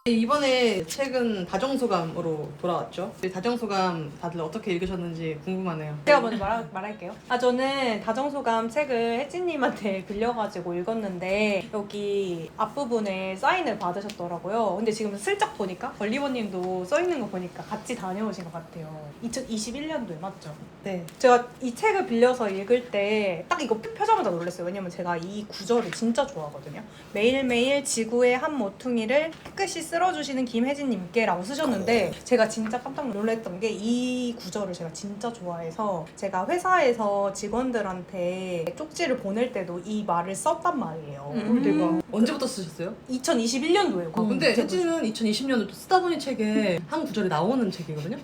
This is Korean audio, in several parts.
이번에 책은 다정소감으로 돌아왔죠. 다정소감 다들 어떻게 읽으셨는지 궁금하네요. 제가 먼저 말할게요. 저는 다정소감 책을 혜진님한테 빌려가지고 읽었는데 여기 앞부분에 사인을 받으셨더라고요. 근데 지금 슬쩍 보니까 걸리버님도 써있는 거 보니까 같이 다녀오신 것 같아요. 2021년도에 맞죠? 네. 제가 이 책을 빌려서 읽을 때 딱 이거 펴자마자 놀랐어요. 왜냐면 제가 이 구절을 진짜 좋아하거든요. 매일매일 지구의 한 모퉁이를 깨끗이 쓸어주시는 김혜진님께 라고 쓰셨는데 제가 진짜 깜짝 놀랐던 게 이 구절을 제가 진짜 좋아해서 제가 회사에서 직원들한테 쪽지를 보낼 때도 이 말을 썼단 말이에요. 대박. 언제부터 쓰셨어요? 2021년도에요. 근데 혜진은 2020년도 쓰다 보니 책에 한 구절이 나오는 책이거든요.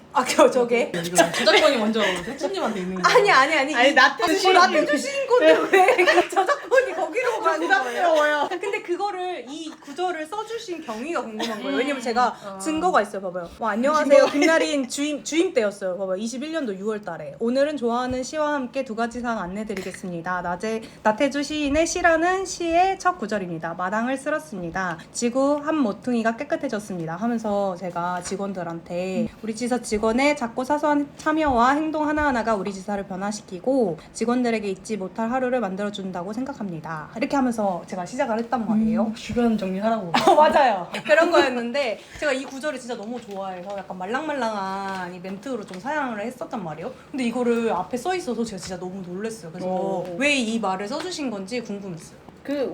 저게? 이거 저작권이 먼저 혜진님한테 있는 거. 아니 나한테 나한테 주신 건데 왜 저작권이 거기로 가는 거예요? 부담스러워요. 근데 그거를 이 구절을 써주신 경위가 궁금한 거예요. 왜냐면 제가 증거가 있어요. 봐봐요. 안녕하세요. 김나린 주임 때였어요. 봐봐요. 21년도 6월 달에. 오늘은 좋아하는 시와 함께 두 가지 사항 안내드리겠습니다. 나태주 시인의 시라는 시의 첫 구절입니다. 마당을 쓸었습니다. 지구 한 모퉁이가 깨끗해졌습니다. 하면서 제가 직원들한테 우리 지사 직원의 작고 사소한 참여와 행동 하나하나가 우리 지사를 변화시키고 직원들에게 잊지 못할 하루를 만들어준다고 생각합니다. 이렇게 하면서 제가 시작을 했단 말이에요. 주변 정리하라고. 맞아요. 그런 거였는데 제가 이 구절을 진짜 너무 좋아해서 약간 말랑말랑한 이 멘트로 좀 사용을 했었단 말이에요. 근데 이거를 앞에 써 있어서 제가 진짜 너무 놀랐어요. 그래서 왜 이 말을 써주신 건지 궁금했어요.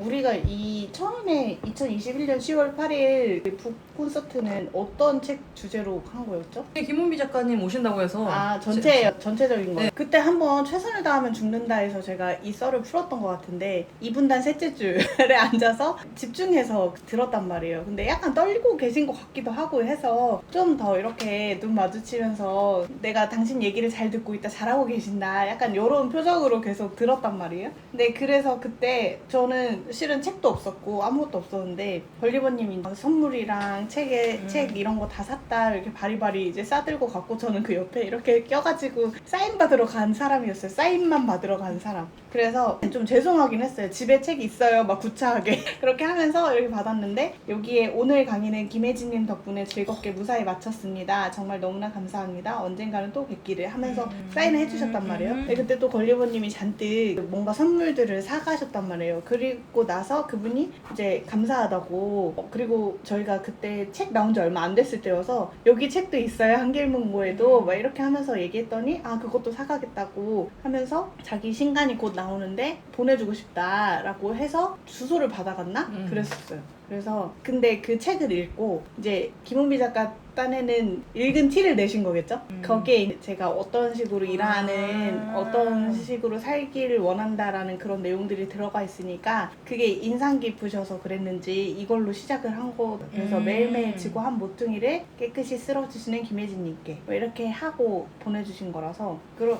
우리가 이 처음에 2021년 10월 8일 북 콘서트는 어떤 책 주제로 한 거였죠? 김은비 작가님 오신다고 해서 전체적인 거. 네. 그때 한번 최선을 다하면 죽는다 해서 제가 이 썰을 풀었던 것 같은데 2분단 셋째 줄에 앉아서 집중해서 들었단 말이에요. 근데 약간 떨리고 계신 것 같기도 하고 해서 좀 더 이렇게 눈 마주치면서 내가 당신 얘기를 잘 듣고 있다, 잘하고 계신다, 약간 이런 표정으로 계속 들었단 말이에요. 근데 그래서 그때 저는 실은 책도 없었고 아무것도 없었는데 걸리버님이 선물이랑 책 이런 거 다 샀다 이렇게 바리바리 이제 싸들고 갖고 저는 그 옆에 이렇게 껴가지고 사인 받으러 간 사람이었어요. 사인만 받으러 간 사람. 그래서 좀 죄송하긴 했어요. 집에 책 있어요 막 구차하게 그렇게 하면서 이렇게 받았는데 여기에 오늘 강의는 김혜진님 덕분에 즐겁게 무사히 마쳤습니다. 정말 너무나 감사합니다. 언젠가는 또 뵙기를 하면서 사인을 해주셨단 말이에요. 근데 그때 또 걸리버님이 잔뜩 뭔가 선물들을 사가셨단 말이에요. 그리고 나서 그분이 이제 감사하다고 그리고 저희가 그때 책 나온 지 얼마 안 됐을 때여서 여기 책도 있어요 한길문고에도 막 이렇게 하면서 얘기했더니 그것도 사가겠다고 하면서 자기 신간이 곧 나오는데 보내주고 싶다라고 해서 주소를 받아갔나? 그랬었어요. 그래서 근데 그 책을 읽고 이제 김은비 작가 딴에는 읽은 티를 내신 거겠죠? 거기에 제가 어떤 식으로 일하는 어떤 식으로 살기를 원한다라는 그런 내용들이 들어가 있으니까 그게 인상 깊으셔서 그랬는지 이걸로 시작을 한 거. 그래서 매일매일 지구 한 모퉁이를 깨끗이 쓸어주시는 김혜진님께 뭐 이렇게 하고 보내주신 거라서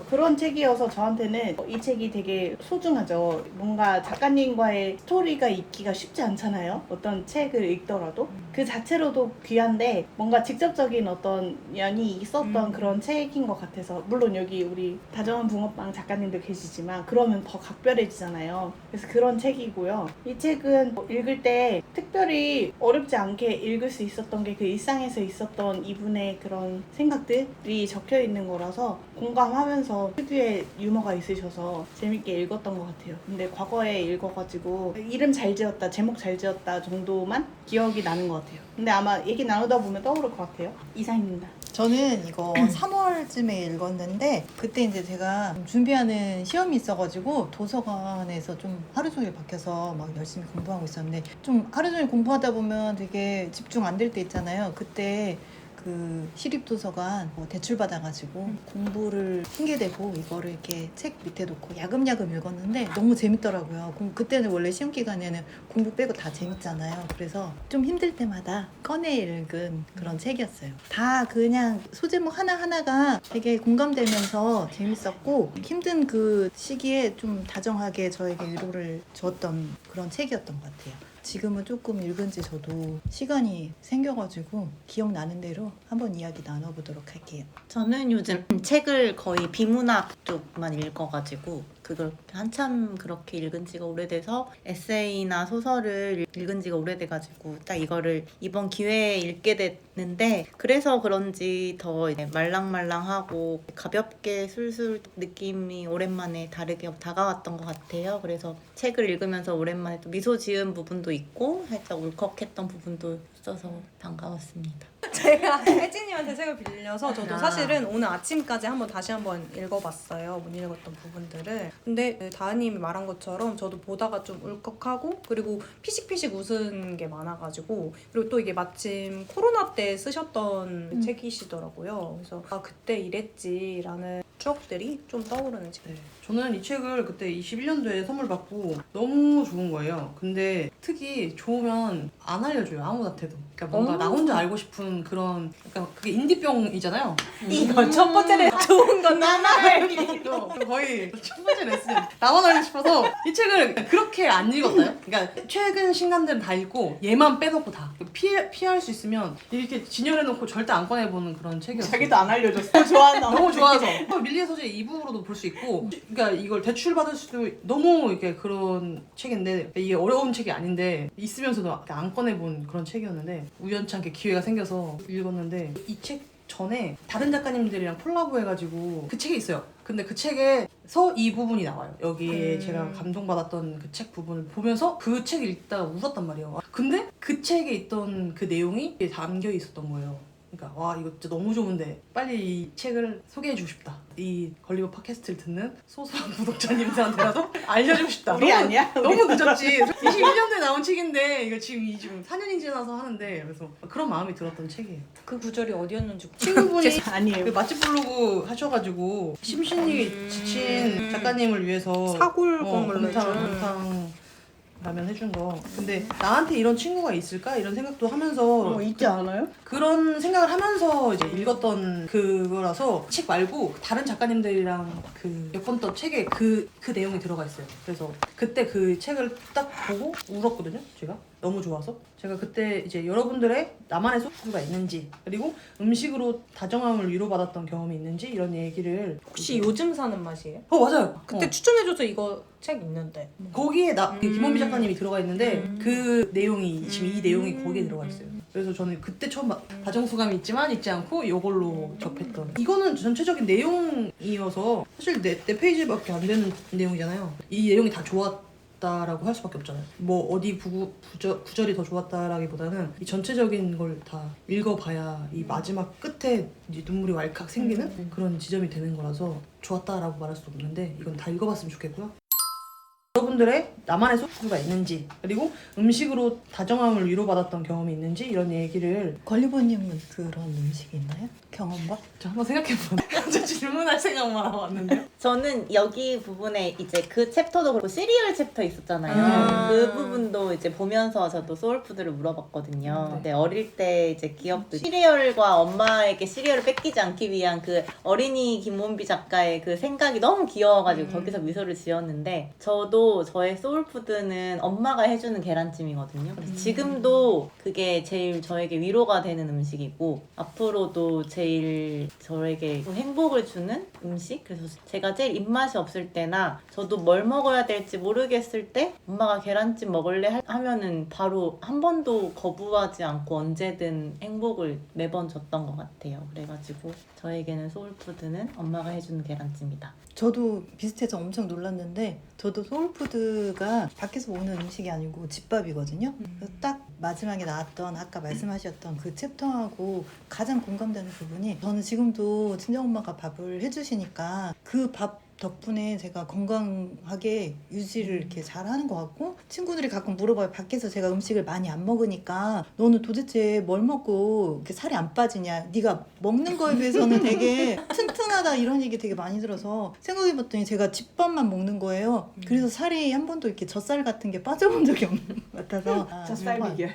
그런 책이어서 저한테는 이 책이 되게 소중하죠. 뭔가 작가님과의 스토리가 있기가 쉽지 않잖아요. 어떤 책을 읽더라도 그 자체로도 귀한데 뭔가 직접적인 어떤 연이 있었던 그런 책인 것 같아서 물론 여기 우리 다정한 붕어빵 작가님도 계시지만 그러면 더 각별해지잖아요. 그래서 그런 책이고요. 이 책은 읽을 때 특별히 어렵지 않게 읽을 수 있었던 게 그 일상에서 있었던 이분의 그런 생각들이 적혀 있는 거라서 공감하면서 특유의 유머가 있으셔서 재밌게 읽었던 것 같아요. 근데 과거에 읽어가지고 이름 잘 지었다, 제목 잘 지었다 정도만 기억이 나는 것 같아요. 근데 아마 얘기 나누다 보면 떠오를 것 같아요. 이상입니다. 저는 이거 3월쯤에 읽었는데 그때 이제 제가 준비하는 시험이 있어가지고 도서관에서 좀 하루 종일 박혀서 막 열심히 공부하고 있었는데 좀 하루 종일 공부하다 보면 되게 집중 안 될 때 있잖아요. 그때 그 시립도서관 대출 받아가지고 공부를 핑계대고 이거를 이렇게 책 밑에 놓고 야금야금 읽었는데 너무 재밌더라고요. 그때는 원래 시험 기간에는 공부 빼고 다 재밌잖아요. 그래서 좀 힘들 때마다 꺼내 읽은 그런 책이었어요. 다 그냥 소제목 하나하나가 되게 공감되면서 재밌었고 힘든 그 시기에 좀 다정하게 저에게 위로를 주었던 그런 책이었던 것 같아요. 지금은 조금 읽은 지 저도 시간이 생겨가지고 기억나는 대로 한번 이야기 나눠보도록 할게요. 저는 요즘 책을 거의 비문학 쪽만 읽어가지고 그걸 한참 그렇게 읽은 지가 오래돼서 에세이나 소설을 읽은 지가 오래돼가지고 딱 이거를 이번 기회에 읽게 됐는데 그래서 그런지 더 이제 말랑말랑하고 가볍게 술술 느낌이 오랜만에 다르게 다가왔던 것 같아요. 그래서 책을 읽으면서 오랜만에 또 미소 지은 부분도 있고 살짝 울컥했던 부분도 있어서 반가웠습니다. 제가 혜진이한테 책을 빌려서 저도 사실은 오늘 아침까지 다시 한번 읽어봤어요. 못 읽었던 부분들을. 근데 다은님이 말한 것처럼 저도 보다가 좀 울컥하고 그리고 피식피식 웃은 게 많아가지고 그리고 또 이게 마침 코로나 때 쓰셨던 책이시더라고요. 그래서 아 그때 이랬지라는 추억들이 좀 떠오르는 책. 네, 저는 이 책을 그때 21년도에 선물 받고 너무 좋은 거예요. 근데 특히 좋으면 안 알려줘요, 아무한테도. 그러니까 뭔가 나 혼자 알고 싶은 그런, 그러니까 그게 인디병이잖아요. 이거 첫 번째는 좋은 건 나만 알기. 거의 첫 번째 레슨. 나만 알고 싶어서 이 책을 그렇게 안 읽었어요. 그러니까 최근 신간들은 다 읽고 얘만 빼놓고 다 피할 수 있으면 이렇게 진열해놓고 절대 안 꺼내보는 그런 책이었어요. 자기도 안 알려줬어. 좋아한다. 너무 좋아서 밀리의 서재 2부로도 볼 수 있고, 그러니까 이걸 대출 받을 수도 너무 이렇게 그런 책인데 이게 어려운 책이 아닌데 있으면서도 안 꺼내본 그런 책이었는데 우연찮게 기회가 생겨서 읽었는데 이 책 전에 다른 작가님들이랑 콜라보 해가지고 그 책이 있어요. 근데 그 책에서 이 부분이 나와요. 여기에 제가 감동받았던 그 책 부분을 보면서 그 책을 읽다가 울었단 말이에요. 근데 그 책에 있던 그 내용이 담겨 있었던 거예요. 그러니까 와 이거 진짜 너무 좋은데 빨리 이 책을 소개해주고 싶다. 이 걸리버 팟캐스트를 듣는 소소한 구독자님들한테라도 알려주고 싶다. 우리 아니야? 너무 늦었지. 21년도에 나온 책인데 이거 지금 4년이 지나서 하는데 그래서 그런 마음이 들었던 책이에요. 그 구절이 어디였는지 친구분이 아니에요. 그 맛집 블로그 하셔가지고 심신이 지친 작가님을 위해서 사골국물로 곰탕 라면 해준 거. 근데 나한테 이런 친구가 있을까? 이런 생각도 하면서 있지 않아요? 그런 생각을 하면서 이제 읽었던 그거라서 책 말고 다른 작가님들이랑 그 엮었던 책에 그 내용이 들어가 있어요. 그래서 그때 그 책을 딱 보고 울었거든요. 제가 너무 좋아서 제가 그때 이제 여러분들의 나만의 소스가 있는지 그리고 음식으로 다정함을 위로받았던 경험이 있는지 이런 얘기를 혹시 요즘 사는 맛이에요? 맞아요. 그때 추천해줘서 이거 책 있는데. 거기에 김원비 작가님이 들어가 있는데 그 내용이 지금 이 내용이 거기에 들어가 있어요. 그래서 저는 그때 처음 다정소감이 있지만 있지 않고 이걸로 접했던 이거는 전체적인 내용이어서 사실 내 페이지밖에 안 되는 내용이잖아요. 이 내용이 다 좋았다라고 할 수밖에 없잖아요. 뭐 어디 구절이 더 좋았다라기보다는 이 전체적인 걸 다 읽어봐야 이 마지막 끝에 이제 눈물이 왈칵 생기는 그런 지점이 되는 거라서 좋았다라고 말할 수 없는데 이건 다 읽어봤으면 좋겠고요. 여러분들의 나만의 소스가 있는지 그리고 음식으로 다정함을 위로받았던 경험이 있는지 이런 얘기를 걸리버님은 그런 음식이 있나요? 경험과? 저 한번 생각해보네. 저 질문할 생각만 하고 왔는데요. 저는 여기 부분에 이제 그 챕터도 그렇고 시리얼 챕터 있었잖아요. 그 부분도 이제 보면서 저도 소울푸드를 물어봤거든요. 근데 어릴 때 이제 기억도 시리얼과 엄마에게 시리얼을 뺏기지 않기 위한 그 어린이 김원비 작가의 그 생각이 너무 귀여워가지고 거기서 미소를 지었는데 저도 저의 소울푸드는 엄마가 해주는 계란찜이거든요. 그래서 지금도 그게 제일 저에게 위로가 되는 음식이고 앞으로도 제일 저에게 행복을 주는 음식? 그래서 제가 제일 입맛이 없을 때나 저도 뭘 먹어야 될지 모르겠을 때 엄마가 계란찜 먹을래? 하면은 바로 한 번도 거부하지 않고 언제든 행복을 매번 줬던 것 같아요. 그래가지고 저에게는 소울푸드는 엄마가 해주는 계란찜이다. 저도 비슷해서 엄청 놀랐는데 저도 소울푸드가 밖에서 오는 음식이 아니고 집밥이거든요. 그래서 딱 마지막에 나왔던 아까 말씀하셨던 그 챕터하고 가장 공감되는 부분이 저는 지금도 친정엄마가 밥을 해주시니까 그 밥 덕분에 제가 건강하게 유지를 이렇게 잘 하는 것 같고 친구들이 가끔 물어봐요. 밖에서 제가 음식을 많이 안 먹으니까 너는 도대체 뭘 먹고 이렇게 살이 안 빠지냐. 네가 먹는 거에 비해서는 되게 튼튼하다 이런 얘기 되게 많이 들어서 생각해봤더니 제가 집밥만 먹는 거예요. 그래서 살이 한 번도 이렇게 젖살 같은 게 빠져본 적이 없는 것 같아서 젖살 비결.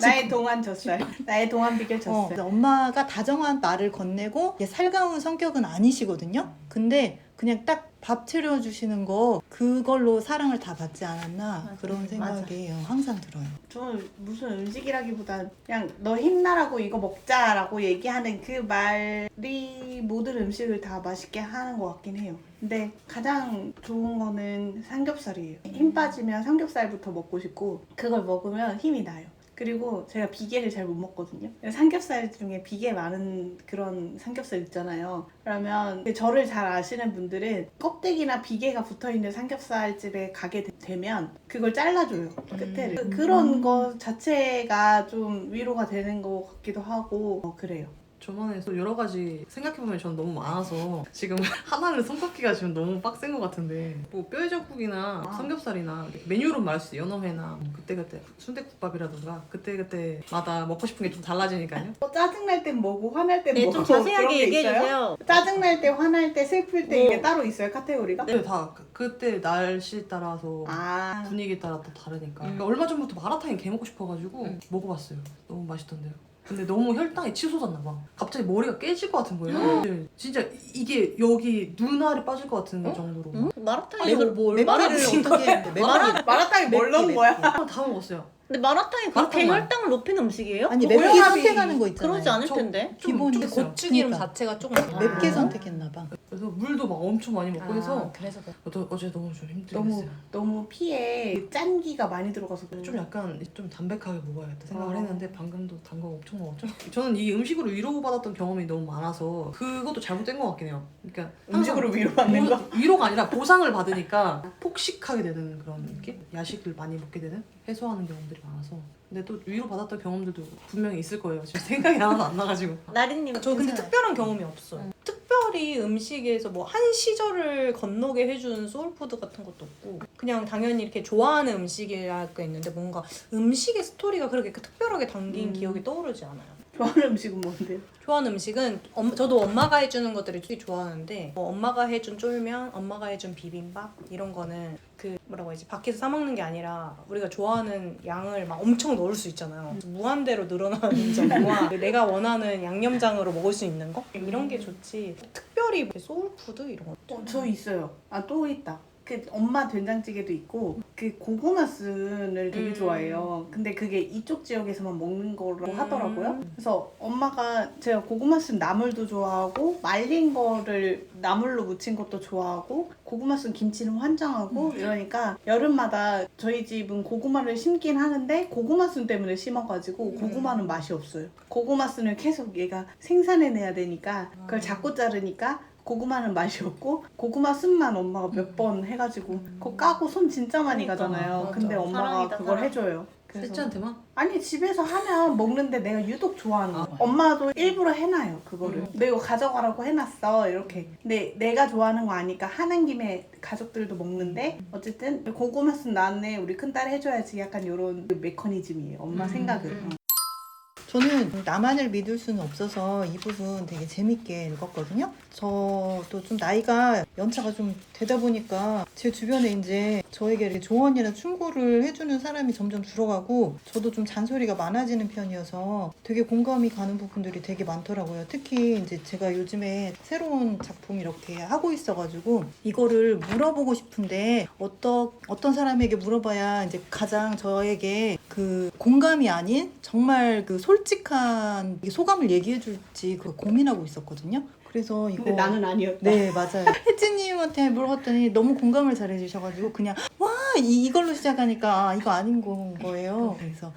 나의 동안 젖살. 나의 동안 비결 젖살. 엄마가 다정한 말을 건네고 살가운 성격은 아니시거든요. 근데 그냥 딱 밥 차려주시는 거 그걸로 사랑을 다 받지 않았나 맞아. 그런 생각이 항상 들어요. 저는 무슨 음식이라기보다 그냥 너 힘나라고 이거 먹자라고 얘기하는 그 말이 모든 음식을 다 맛있게 하는 것 같긴 해요. 근데 가장 좋은 거는 삼겹살이에요. 힘 빠지면 삼겹살부터 먹고 싶고 그걸 먹으면 힘이 나요. 그리고 제가 비계를 잘 못 먹거든요. 삼겹살 중에 비계 많은 그런 삼겹살 있잖아요. 그러면 저를 잘 아시는 분들은 껍데기나 비계가 붙어있는 삼겹살집에 가게 되면 그걸 잘라줘요. 끝에를. 그런 거 자체가 좀 위로가 되는 것 같기도 하고 그래요. 저번에 또 여러 가지 생각해보면 저는 너무 많아서 지금 하나를 손꼽기가 지금 너무 빡센 것 같은데 뭐 뼈해장국이나 삼겹살이나 메뉴로 말할 수 있어요. 연어회나 그때그때 순댓국밥이라든가 그때그때마다 먹고 싶은 게 좀 달라지니까요. 짜증날 땐 뭐고 화날 땐 네, 뭐고 좀 그런 자세하게 게 얘기해 있어요? 주세요. 짜증날 때, 화날 때, 슬플 때 이게 따로 있어요? 카테고리가? 근데 다 그때 날씨 따라서 아 분위기에 따라 또 다르니까. 그러니까 얼마 전부터 마라탕이 개 먹고 싶어가지고 먹어봤어요. 너무 맛있던데요. 근데 너무 혈당이 치솟았나 봐. 갑자기 머리가 깨질 것 같은 거예요. 근데 진짜 이게 여기 눈알이 빠질 것 같은 정도로. 마라탕이 아니, 뭘 메마리를 어떻게 했는데 메마리 마라탕이 뭘 넣은 거야? 다 먹었어요. 근데 마라탕이 그렇게 마라탕만. 혈당을 높이는 음식이에요? 아니 맵기 맵게 선택하는 거 있잖아요. 그러지 않을 저- 텐데. 기본이 좀 있어요. 고추기름 그러니까. 자체가 조금 맵게 아. 선택했나 봐. 그래서 물도 막 엄청 많이 먹고 해서 그래서 그래. 어제 너무 좀 힘들게 너무 했어요. 너무 피에 짠기가 많이 들어가서 좀 약간 좀 담백하게 먹어야겠다 생각을 어. 했는데 방금도 단 거 엄청 먹었죠. 저는 이 음식으로 위로받았던 경험이 너무 많아서 그것도 잘못된 것 같긴 해요. 그러니까 음식으로 위로받는 거? 위로가 아니라 보상을 받으니까 폭식하게 되는 그런 느낌? 야식을 많이 먹게 되는? 해소하는 경험들이 많아서. 근데 또 위로받았던 경험들도 분명히 있을 거예요. 지금 생각이 하나도 안 나가지고. 나린님 저 근데 괜찮아요. 특별한 경험이 없어요. 특별히 음식에서 뭐 한 시절을 건너게 해준 소울푸드 같은 것도 없고 그냥 당연히 이렇게 좋아하는 음식이랄 게 있는데 뭔가 음식의 스토리가 그렇게 특별하게 담긴 기억이 떠오르지 않아요. 좋아하는 음식은 뭔데요? 좋아하는 음식은 저도 엄마가 해주는 것들을 되게 좋아하는데 뭐 엄마가 해준 쫄면, 엄마가 해준 비빔밥 이런 거는 그 뭐라고 해야지 밖에서 사 먹는 게 아니라 우리가 좋아하는 양을 막 엄청 넣을 수 있잖아요. 무한대로 늘어나는 점과 내가 원하는 양념장으로 먹을 수 있는 거 이런 게 좋지. 특별히 소울푸드 이런 거. 저 있어요. 아 또 있다. 그 엄마 된장찌개도 있고 그 고구마 순을 되게 좋아해요. 근데 그게 이쪽 지역에서만 먹는 거라고 하더라고요. 그래서 엄마가 제가 고구마 순 나물도 좋아하고 말린 거를 나물로 무친 것도 좋아하고 고구마 순 김치는 환장하고 이러니까 여름마다 저희 집은 고구마를 심긴 하는데 고구마 순 때문에 심어가지고 고구마는 맛이 없어요. 고구마 순을 계속 얘가 생산해내야 되니까 그걸 자꾸 자르니까 고구마는 맛이 없고 고구마 순만 엄마가 몇 번 해가지고 그거 까고 손 진짜 많이 가잖아요. 맞아. 근데 엄마가 사랑이다, 그걸 사랑. 해줘요. 그래서 셋째한테만? 아니 집에서 하면 먹는데 내가 유독 좋아하는 거. 엄마도 일부러 해놔요 그거를. 너 이거 가져가라고 해놨어 이렇게. 근데 내가 좋아하는 거 아니까 하는 김에 가족들도 먹는데 어쨌든 고구마 순 나왔네 우리 큰딸 해줘야지 약간 이런 메커니즘이에요. 엄마 생각은. 저는 나만을 믿을 수는 없어서 이 부분 되게 재밌게 읽었거든요. 저도 좀 나이가 연차가 좀 되다 보니까 제 주변에 이제 저에게 이렇게 조언이나 충고를 해주는 사람이 점점 줄어가고 저도 좀 잔소리가 많아지는 편이어서 되게 공감이 가는 부분들이 되게 많더라고요. 특히 이제 제가 요즘에 새로운 작품 이렇게 하고 있어가지고 이거를 물어보고 싶은데 어떤 사람에게 물어봐야 이제 가장 저에게 그 공감이 아닌 정말 그 솔직한 소감을 얘기해 줄지 그 고민하고 있었거든요. 그래서 이거 근데 나는 아니었다. 네 맞아요. 혜진님한테 물어봤더니 너무 공감을 잘해주셔가지고 그냥 와 이걸로 시작하니까 이거 아닌 거예요. 그래서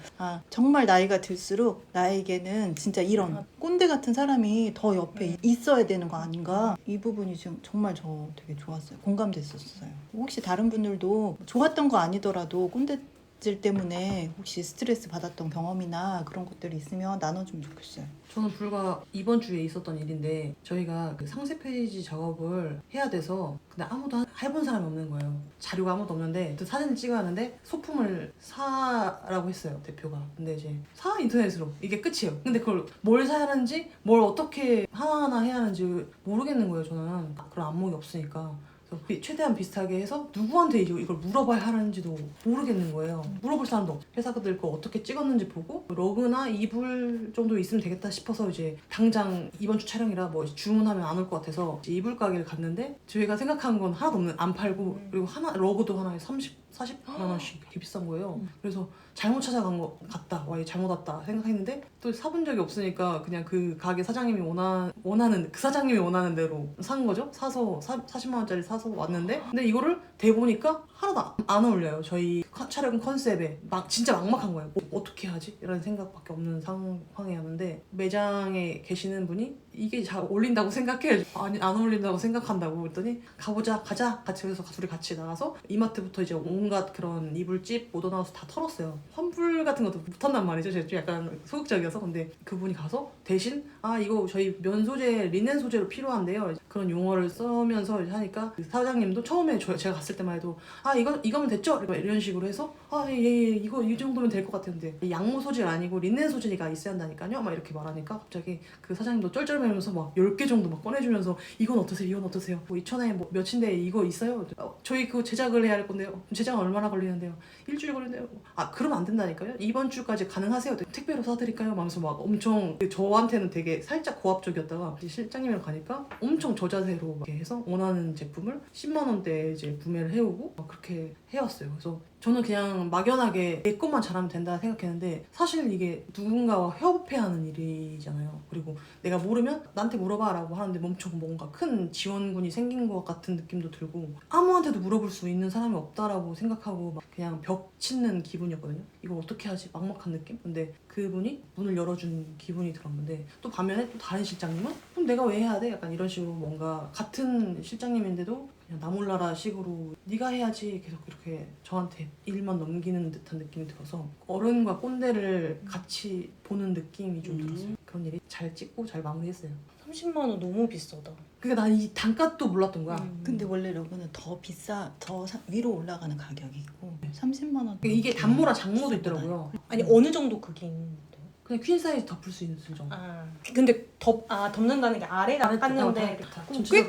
정말 나이가 들수록 나에게는 진짜 이런 꼰대 같은 사람이 더 옆에 있어야 되는 거 아닌가. 이 부분이 지금 정말 저 되게 좋았어요. 공감됐었어요. 혹시 다른 분들도 좋았던 거 아니더라도 꼰대질 때문에 혹시 스트레스 받았던 경험이나 그런 것들이 있으면 나눠주면 좋겠어요. 저는 불과 이번 주에 있었던 일인데 저희가 그 상세 페이지 작업을 해야 돼서 근데 아무도 해본 사람이 없는 거예요. 자료가 아무도 없는데 또 사진을 찍어야 하는데 소품을 사라고 했어요 대표가. 근데 이제 사 인터넷으로 이게 끝이에요. 근데 그걸 뭘 사야 하는지 뭘 어떻게 하나하나 해야 하는지 모르겠는 거예요. 저는 그런 안목이 없으니까. 그래서 최대한 비슷하게 해서 누구한테 이걸 물어봐야 하는지도 모르겠는 거예요. 물어볼 사람도 없고 회사들 거 어떻게 찍었는지 보고 러그나 이불 정도 있으면 되겠다 싶어서 이제 당장 이번 주 촬영이라 뭐 주문하면 안 올 것 같아서 이불 가게를 갔는데 저희가 생각한 건 하나도 없는, 안 팔고 그리고 하나 러그도 하나에 40만 원씩 되게 비싼 거예요. 그래서 잘못 찾아간 거 같다, 와 이거 잘못 왔다 생각했는데 또 사본 적이 없으니까 그냥 그 가게 사장님이 원하는 그 사장님이 원하는 대로 산 거죠. 사서 40만 원짜리 사서 왔는데 근데 이거를 대보니까 하나도 안 어울려요. 저희 촬영 컨셉에 진짜 막막한 거예요. 뭐 어떻게 하지? 이런 생각밖에 없는 상황이었는데 매장에 계시는 분이 이게 잘 어울린다고 생각해? 아니 안 어울린다고 생각한다고 그랬더니 가보자 가자 같이 그래서 둘이 같이 나가서 이마트부터 이제 온갖 그런 이불집 모던하우스 다 털었어요. 환불 같은 것도 못한단 말이죠. 제가 좀 약간 소극적이어서. 근데 그분이 가서 대신 이거 저희 면 소재 리넨 소재로 필요한데요. 그런 용어를 쓰면서 하니까 그 사장님도 처음에 제가 갔을 때만 해도 이거면 됐죠? 이런 식으로 해서 예, 이거 이 정도면 될 것 같은데 양모 소재가 아니고 리넨 소재가 있어야 한다니까요? 막 이렇게 말하니까 갑자기 그 사장님도 쩔쩔매면서 막 10개 정도 막 꺼내주면서 이건 어떠세요? 이건 어떠세요? 뭐 2,000원에 뭐 몇인데 이거 있어요? 저희 그거 제작을 해야 할 건데요. 제작은 얼마나 걸리는데요? 일주일 걸리는데요. 그러면 안 된다니까요? 이번 주까지 가능하세요? 택배로 사드릴까요? 하면서 막 엄청 저한테는 되게 살짝 고압적이었다가 실장님이랑 가니까 엄청 저자세로 이렇게 해서 원하는 제품을 10만 원대에 이제 구매를 해오고 막 그렇게 해왔어요. 그래서 저는 그냥 막연하게 내 것만 잘하면 된다 생각했는데 사실 이게 누군가와 협업해야 하는 일이잖아요. 그리고 내가 모르면 나한테 물어봐라고 하는데 엄청 뭔가 큰 지원군이 생긴 것 같은 느낌도 들고 아무한테도 물어볼 수 있는 사람이 없다라고 생각하고 막 그냥 벽 치는 기분이었거든요. 이걸 어떻게 하지? 막막한 느낌? 근데 그분이 문을 열어준 기분이 들었는데 또 반면에 또 다른 실장님은 그럼 내가 왜 해야 돼? 약간 이런 식으로 뭔가 같은 실장님인데도 그냥 나 몰라라 식으로 네가 해야지 계속 이렇게 저한테 일만 넘기는 듯한 느낌이 들어서 어른과 꼰대를 같이 보는 느낌이 좀 들었어요. 그런 일이 잘 찍고 잘 마무리했어요. 30만 원 너무 비싸다. 그러니까 난 이 단가도 몰랐던 거야. 근데 원래 러그는 더 비싸, 위로 올라가는 가격이고 30만 원. 그러니까 이게 단모랑 장모도 있더라고요. 아니 어느 정도 크긴 돼요? 그냥 퀸 사이즈 덮을 수 있을 정도. 근데 덮는다는 게 아래가 깠는데 꽤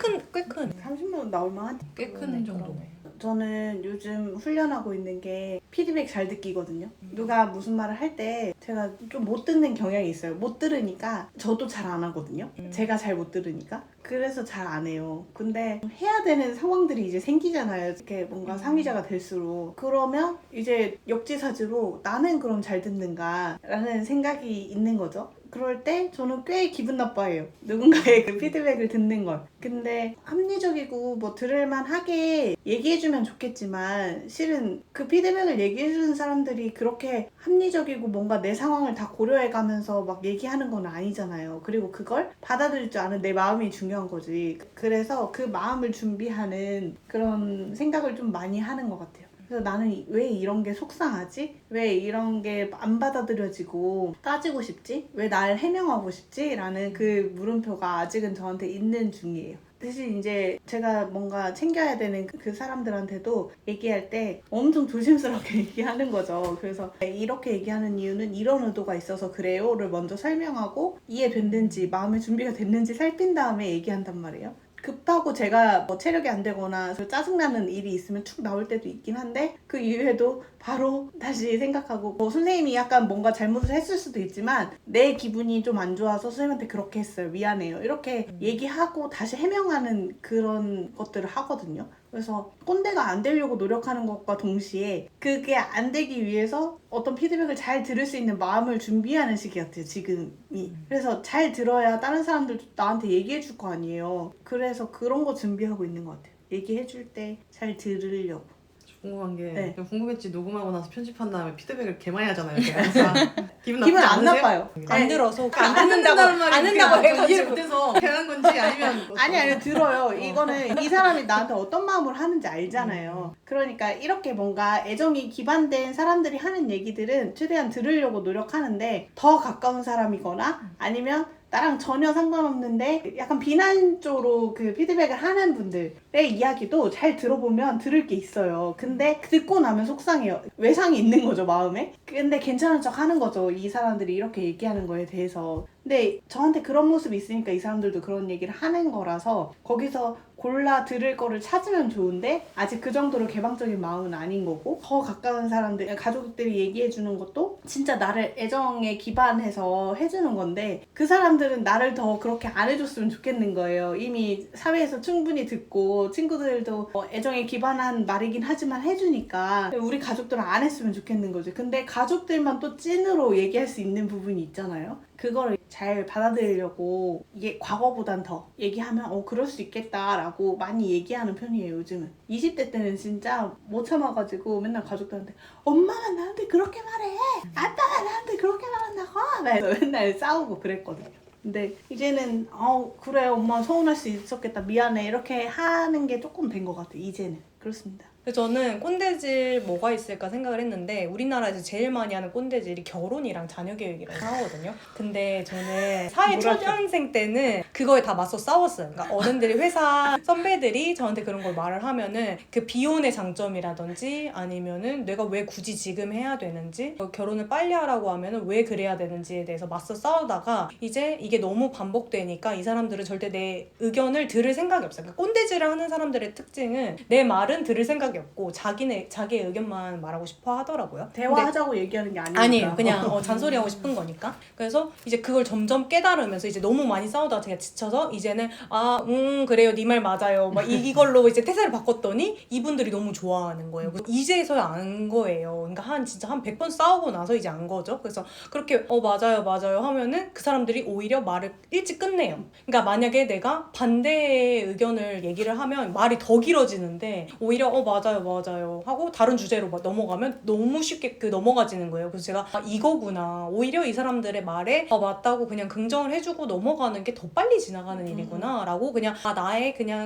큰. 30만 원 나올 만한. 꽤 큰 정도. 그러네. 저는 요즘 훈련하고 있는 게 피드백 잘 듣기거든요. 누가 무슨 말을 할 때 제가 좀 못 듣는 경향이 있어요. 못 들으니까 저도 잘 안 하거든요. 제가 잘 못 들으니까. 그래서 잘 안 해요. 근데 해야 되는 상황들이 이제 생기잖아요. 이렇게 뭔가 상위자가 될수록. 그러면 이제 역지사지로 나는 그럼 잘 듣는가 라는 생각이 있는 거죠. 그럴 때 저는 꽤 기분 나빠해요. 누군가의 그 피드백을 듣는 걸. 근데 합리적이고 뭐 들을만하게 얘기해주면 좋겠지만 실은 그 피드백을 얘기해주는 사람들이 그렇게 합리적이고 뭔가 내 상황을 다 고려해가면서 막 얘기하는 건 아니잖아요. 그리고 그걸 받아들일 줄 아는 내 마음이 중요한 거지. 그래서 그 마음을 준비하는 그런 생각을 좀 많이 하는 것 같아요. 그래서 나는 왜 이런 게 속상하지? 왜 이런 게 안 받아들여지고 따지고 싶지? 왜 날 해명하고 싶지? 라는 그 물음표가 아직은 저한테 있는 중이에요. 대신 이제 제가 뭔가 챙겨야 되는 그 사람들한테도 얘기할 때 엄청 조심스럽게 얘기하는 거죠. 그래서 이렇게 얘기하는 이유는 이런 의도가 있어서 그래요를 먼저 설명하고 이해됐는지 마음의 준비가 됐는지 살핀 다음에 얘기한단 말이에요. 급하고 제가 뭐 체력이 안 되거나 짜증나는 일이 있으면 툭 나올 때도 있긴 한데 그 이후에도 바로 다시 생각하고 뭐 선생님이 약간 뭔가 잘못을 했을 수도 있지만 내 기분이 좀 안 좋아서 선생님한테 그렇게 했어요. 미안해요. 이렇게 얘기하고 다시 해명하는 그런 것들을 하거든요. 그래서 꼰대가 안 되려고 노력하는 것과 동시에 그게 안 되기 위해서 어떤 피드백을 잘 들을 수 있는 마음을 준비하는 시기 같아요, 지금이. 그래서 잘 들어야 다른 사람들도 나한테 얘기해 줄 거 아니에요. 그래서 그런 거 준비하고 있는 것 같아요. 얘기해 줄 때 잘 들으려고. 궁금한 게 네. 궁금했지 녹음하고 나서 편집한 다음에 피드백을 개 많이 하잖아요. 항상 기분 기분 안 않으세요? 나빠요. 안 네. 들어서 안 듣는다는 말이 안 한다고 이해 해가지고 못해서 대한 건지 아니면 아니 들어요. 이거는 이 사람이 나한테 어떤 마음으로 하는지 알잖아요. 그러니까 이렇게 뭔가 애정이 기반된 사람들이 하는 얘기들은 최대한 들으려고 노력하는데 더 가까운 사람이거나 아니면 나랑 전혀 상관없는데 약간 비난 쪽으로 그 피드백을 하는 분들의 이야기도 잘 들어보면 들을 게 있어요. 근데 듣고 나면 속상해요. 외상이 있는 거죠, 마음에. 근데 괜찮은 척 하는 거죠, 이 사람들이 이렇게 얘기하는 거에 대해서. 근데 저한테 그런 모습이 있으니까 이 사람들도 그런 얘기를 하는 거라서 거기서 골라 들을 거를 찾으면 좋은데 아직 그 정도로 개방적인 마음은 아닌 거고, 더 가까운 사람들, 가족들이 얘기해 주는 것도 진짜 나를 애정에 기반해서 해주는 건데 그 사람들은 나를 더 그렇게 안 해줬으면 좋겠는 거예요. 이미 사회에서 충분히 듣고 친구들도 애정에 기반한 말이긴 하지만 해주니까 우리 가족들은 안 했으면 좋겠는 거죠. 근데 가족들만 또 찐으로 얘기할 수 있는 부분이 있잖아요. 그거를 잘 받아들이려고 이게 과거보단 더 얘기하면 그럴 수 있겠다라고 많이 얘기하는 편이에요, 요즘은. 20대 때는 진짜 못 참아가지고 맨날 가족들한테 엄마가 나한테 그렇게 말해! 아빠가 나한테 그렇게 말한다고! 그래서 맨날 싸우고 그랬거든요. 근데 이제는 그래 엄마 서운할 수 있었겠다 미안해 이렇게 하는 게 조금 된 것 같아요, 이제는. 그렇습니다. 그래서 저는 꼰대질 뭐가 있을까 생각을 했는데 우리나라에서 제일 많이 하는 꼰대질이 결혼이랑 자녀 계획이라고 하거든요. 근데 저는 사회 초년생 때는 그거에 다 맞서 싸웠어요. 그러니까 어른들이 회사 선배들이 저한테 그런 걸 말을 하면은 그 비혼의 장점이라든지 아니면은 내가 왜 굳이 지금 해야 되는지 결혼을 빨리 하라고 하면은 왜 그래야 되는지에 대해서 맞서 싸우다가 이제 이게 너무 반복되니까 이 사람들은 절대 내 의견을 들을 생각이 없어요. 그러니까 꼰대질을 하는 사람들의 특징은 내 말은 들을 생각이 없고 자기의 의견만 말하고 싶어 하더라고요. 대화하자고 얘기하는 게 아니니까. 아니에요. 그냥 잔소리하고 싶은 거니까. 그래서 이제 그걸 점점 깨달으면서 이제 너무 많이 싸우다가 제가 지쳐서 이제는 그래요. 네 말 맞아요. 막 이걸로 이제 태세를 바꿨더니 이분들이 너무 좋아하는 거예요. 이제서야 안 거예요. 그러니까 진짜 한 100번 싸우고 나서 이제 안 거죠. 그래서 그렇게 맞아요 하면은 그 사람들이 오히려 말을 일찍 끝내요. 그러니까 만약에 내가 반대의 의견을 얘기를 하면 말이 더 길어지는데 오히려 맞아요 하고 다른 주제로 막 넘어가면 너무 쉽게 넘어가지는 거예요. 그래서 제가 이거구나. 오히려 이 사람들의 말에 맞다고 그냥 긍정을 해주고 넘어가는 게 더 빨리 지나가는 일이구나 라고 그냥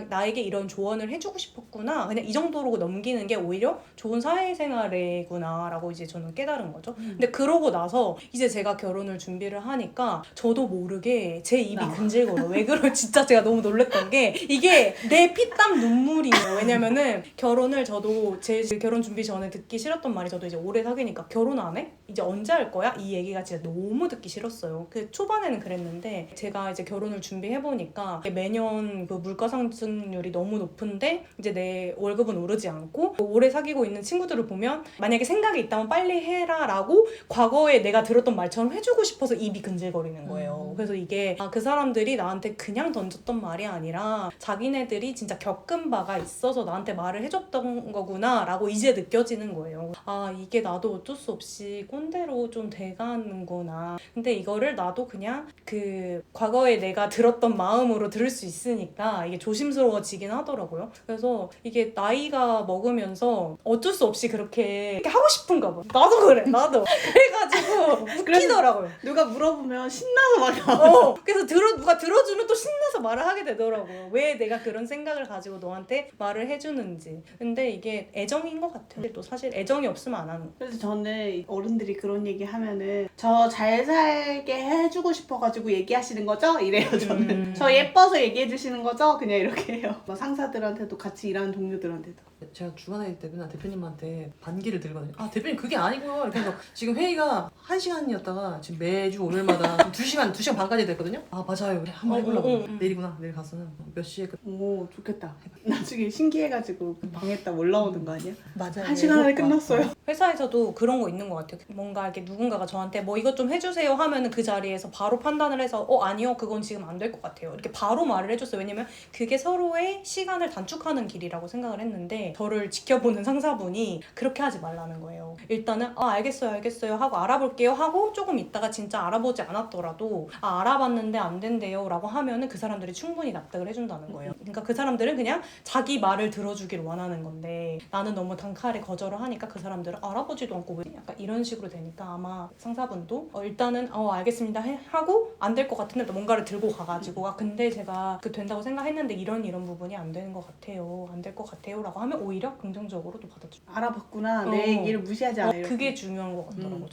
나에게 이런 조언을 해주고 싶었구나. 그냥 이 정도로 넘기는 게 오히려 좋은 사회생활이구나 라고 이제 저는 깨달은 거죠. 근데 그러고 나서 이제 제가 결혼을 준비를 하니까 저도 모르게 제 입이 근질거려. 왜 진짜 제가 너무 놀랬던 게 이게 내 피땀 눈물이에요. 왜냐면은 결혼을 저도 제 결혼 준비 전에 듣기 싫었던 말이 저도 이제 오래 사귀니까 결혼 안 해? 이제 언제 할 거야? 이 얘기가 진짜 너무 듣기 싫었어요. 그 초반에는 그랬는데 제가 이제 결혼을 준비해보니까 매년 그 물가 상승률이 너무 높은데 이제 내 월급은 오르지 않고 오래 사귀고 있는 친구들을 보면 만약에 생각이 있다면 빨리 해라 라고 과거에 내가 들었던 말처럼 해주고 싶어서 입이 근질거리는 거예요. 그래서 이게 그 사람들이 나한테 그냥 던졌던 말이 아니라 자기네들이 진짜 겪은 바가 있어서 나한테 말을 해줬던 거구나 라고 이제 느껴지는 거예요. 이게 나도 어쩔 수 없이 꼰대로 좀 돼가는구나. 근데 이거를 나도 그냥 그 과거에 내가 들었던 마음으로 들을 수 있으니까 이게 조심스러워지긴 하더라고요. 그래서 이게 나이가 먹으면서 어쩔 수 없이 그렇게 하고 싶은가 봐. 나도 그래. 그래가지고 웃기더라고요. 누가 물어보면 신나서 막 그래서 누가 들어주면 또 신나서 말을 하게 되더라고요. 왜 내가 그런 생각을 가지고 너한테 말을 해주는지. 근데 이게 애정인 것 같아요. 근데 또 사실 애정이 없으면 안 하는 거예요. 그래서 저는 어른들이 그런 얘기 하면은 저 잘 살게 해주고 싶어가지고 얘기하시는 거죠? 이래요 저는. 저 예뻐서 얘기해 주시는 거죠? 그냥 이렇게 해요. 뭐 상사들한테도 같이 일하는 동료들한테도. 제가 주간회의 때 맨날 대표님한테 반기를 들거든요. 대표님 그게 아니고요. 이렇게 해서 지금 회의가 1시간이었다가 지금 매주 오늘마다 2시간 반까지 됐거든요. 맞아요. 그래, 한번 해보려고. 내일이구나. 내일 가서는 몇 시에 오 좋겠다. 나중에 신기해가지고 방에다 올라오는 거 아니야? 맞아요. 1시간 안에 끝났어요. 회사에서도 그런 거 있는 것 같아요. 뭔가 이렇게 누군가가 저한테 뭐 이것 좀 해주세요 하면은 그 자리에서 바로 판단을 해서 아니요 그건 지금 안 될 것 같아요. 이렇게 바로 말을 해줬어요. 왜냐면 그게 서로의 시간을 단축하는 길이라고 생각을 했는데 저를 지켜보는 상사분이 그렇게 하지 말라는 거예요. 일단은 알겠어요 하고 알아볼게요 하고 조금 있다가 진짜 알아보지 않았더라도 알아봤는데 안 된대요 라고 하면은 그 사람들이 충분히 납득을 해준다는 거예요. 그러니까 그 사람들은 그냥 자기 말을 들어주기를 원하는 건데 나는 너무 단칼에 거절을 하니까 그 사람들은 알아보지도 않고 왜 약간 이런 식으로 되니까 아마 상사분도 일단은 알겠습니다 하고 안 될 것 같은데 뭔가를 들고 가가지고 근데 제가 된다고 생각했는데 이런 부분이 안 되는 것 같아요. 안 될 것 같아요 라고 하면 오히려 긍정적으로 또 받아줘요. 알아봤구나. 내 얘기를 무시하지 않아요. 그게 중요한 것 같더라고요.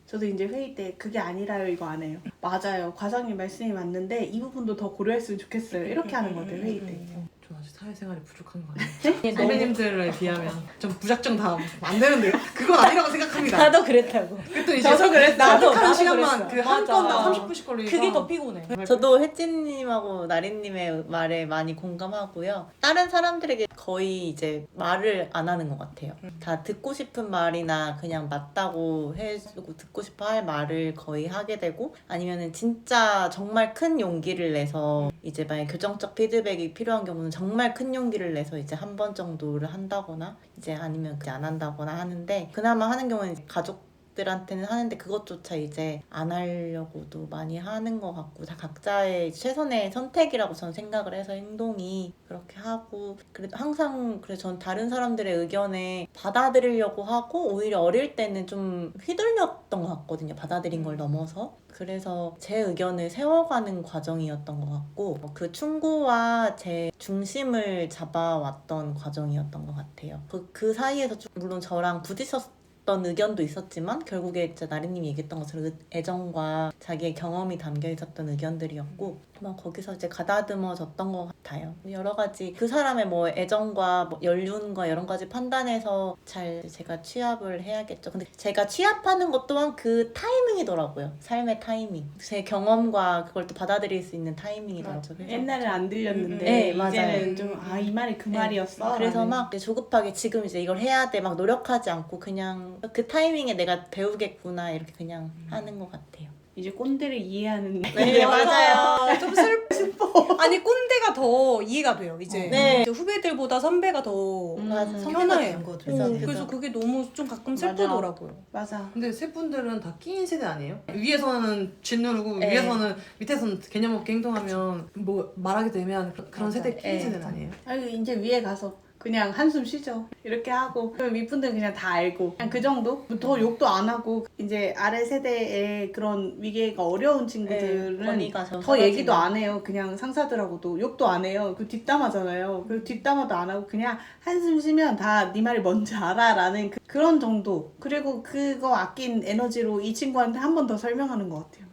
저도 이제 회의 때 그게 아니라요 이거 안 해요. 맞아요. 과장님 말씀이 맞는데 이 부분도 더 고려했으면 좋겠어요. 이렇게 하는 것 같아요 회의 때. 전 아직 사회생활이 부족한 거 아니에요? 선배님들에 비하면 좀 무작정 다 안 되는데요? 그건 아니라고 생각합니다. 나도 그랬다고. 또 이제 저도 그랬어. 나도 한 시간만 그랬어. 그 한 맞아. 건당 30분씩 걸리니까 그게 더 피곤해. 저도 혜진님하고 나린님의 말에 많이 공감하고요. 다른 사람들에게 거의 이제 말을 안 하는 것 같아요. 다 듣고 싶은 말이나 그냥 맞다고 해주고 듣고 싶어 할 말을 거의 하게 되고, 아니면은 진짜 정말 큰 용기를 내서 이제 만약 교정적 피드백이 필요한 경우는 정말 큰 용기를 내서 이제 한 번 정도를 한다거나 이제 아니면 그냥 안 한다거나 하는데, 그나마 하는 경우는 이제 가족들한테는 하는데 그것조차 이제 안 하려고도 많이 하는 것 같고, 다 각자의 최선의 선택이라고 저는 생각을 해서 행동이 그렇게 하고, 그래도 항상 그래서 전 다른 사람들의 의견에 받아들이려고 하고, 오히려 어릴 때는 좀 휘둘렸던 것 같거든요. 받아들인 걸 넘어서. 그래서 제 의견을 세워가는 과정이었던 것 같고, 그 충고와 제 중심을 잡아왔던 과정이었던 것 같아요. 그 사이에서 물론 저랑 부딪혔던 의견도 있었지만 결국에 진짜 나리님이 얘기했던 것처럼 애정과 자기의 경험이 담겨 있었던 의견들이었고, 거기서 이제 가다듬어졌던 것 같아요. 여러 가지 그 사람의 뭐 애정과 뭐 연륜과 여러 가지 판단해서 잘 제가 취합을 해야겠죠. 근데 제가 취합하는 것 또한 그 타이밍이더라고요. 삶의 타이밍. 제 경험과 그걸 또 받아들일 수 있는 타이밍이더라고요. 그래서 옛날엔 안 들렸는데 네, 맞아요. 이제는 좀 이 말이 그 말이었어. 그래서 라는. 막 조급하게 지금 이제 이걸 해야 돼 막 노력하지 않고 그냥 그 타이밍에 내가 배우겠구나 이렇게 그냥 하는 것 같아요. 이제 꼰대를 이해하는. 네, 맞아요. 좀 슬퍼. 아니 꼰대가 더 이해가 돼요. 이제 네. 이제 후배들보다 선배가 더 맞아. 선배가 편해요. 된 거죠. 그래서 그게 너무 좀 가끔 맞아. 슬프더라고요. 맞아. 근데 세 분들은 다 끼인 세대 아니에요? 위에서는 짓누르고 네. 위에서는 밑에서는 개념 없게 행동하면 뭐 말하기 되면 그런 맞아. 세대 끼인 네. 세대는 아니에요? 아니 이제 위에 가서 그냥 한숨 쉬죠. 이렇게 하고 그럼 윗분들은 그냥 다 알고 그냥 그 정도? 더 욕도 안 하고 이제 아래 세대의 그런 위계가 어려운 친구들은 권위가 더 얘기도 안 해요. 그냥 상사들하고도 욕도 안 해요. 그 뒷담화잖아요. 그 뒷담화도 안 하고 그냥 한숨 쉬면 다 네 말이 뭔지 알아 라는 그런 정도. 그리고 그거 아낀 에너지로 이 친구한테 한 번 더 설명하는 것 같아요.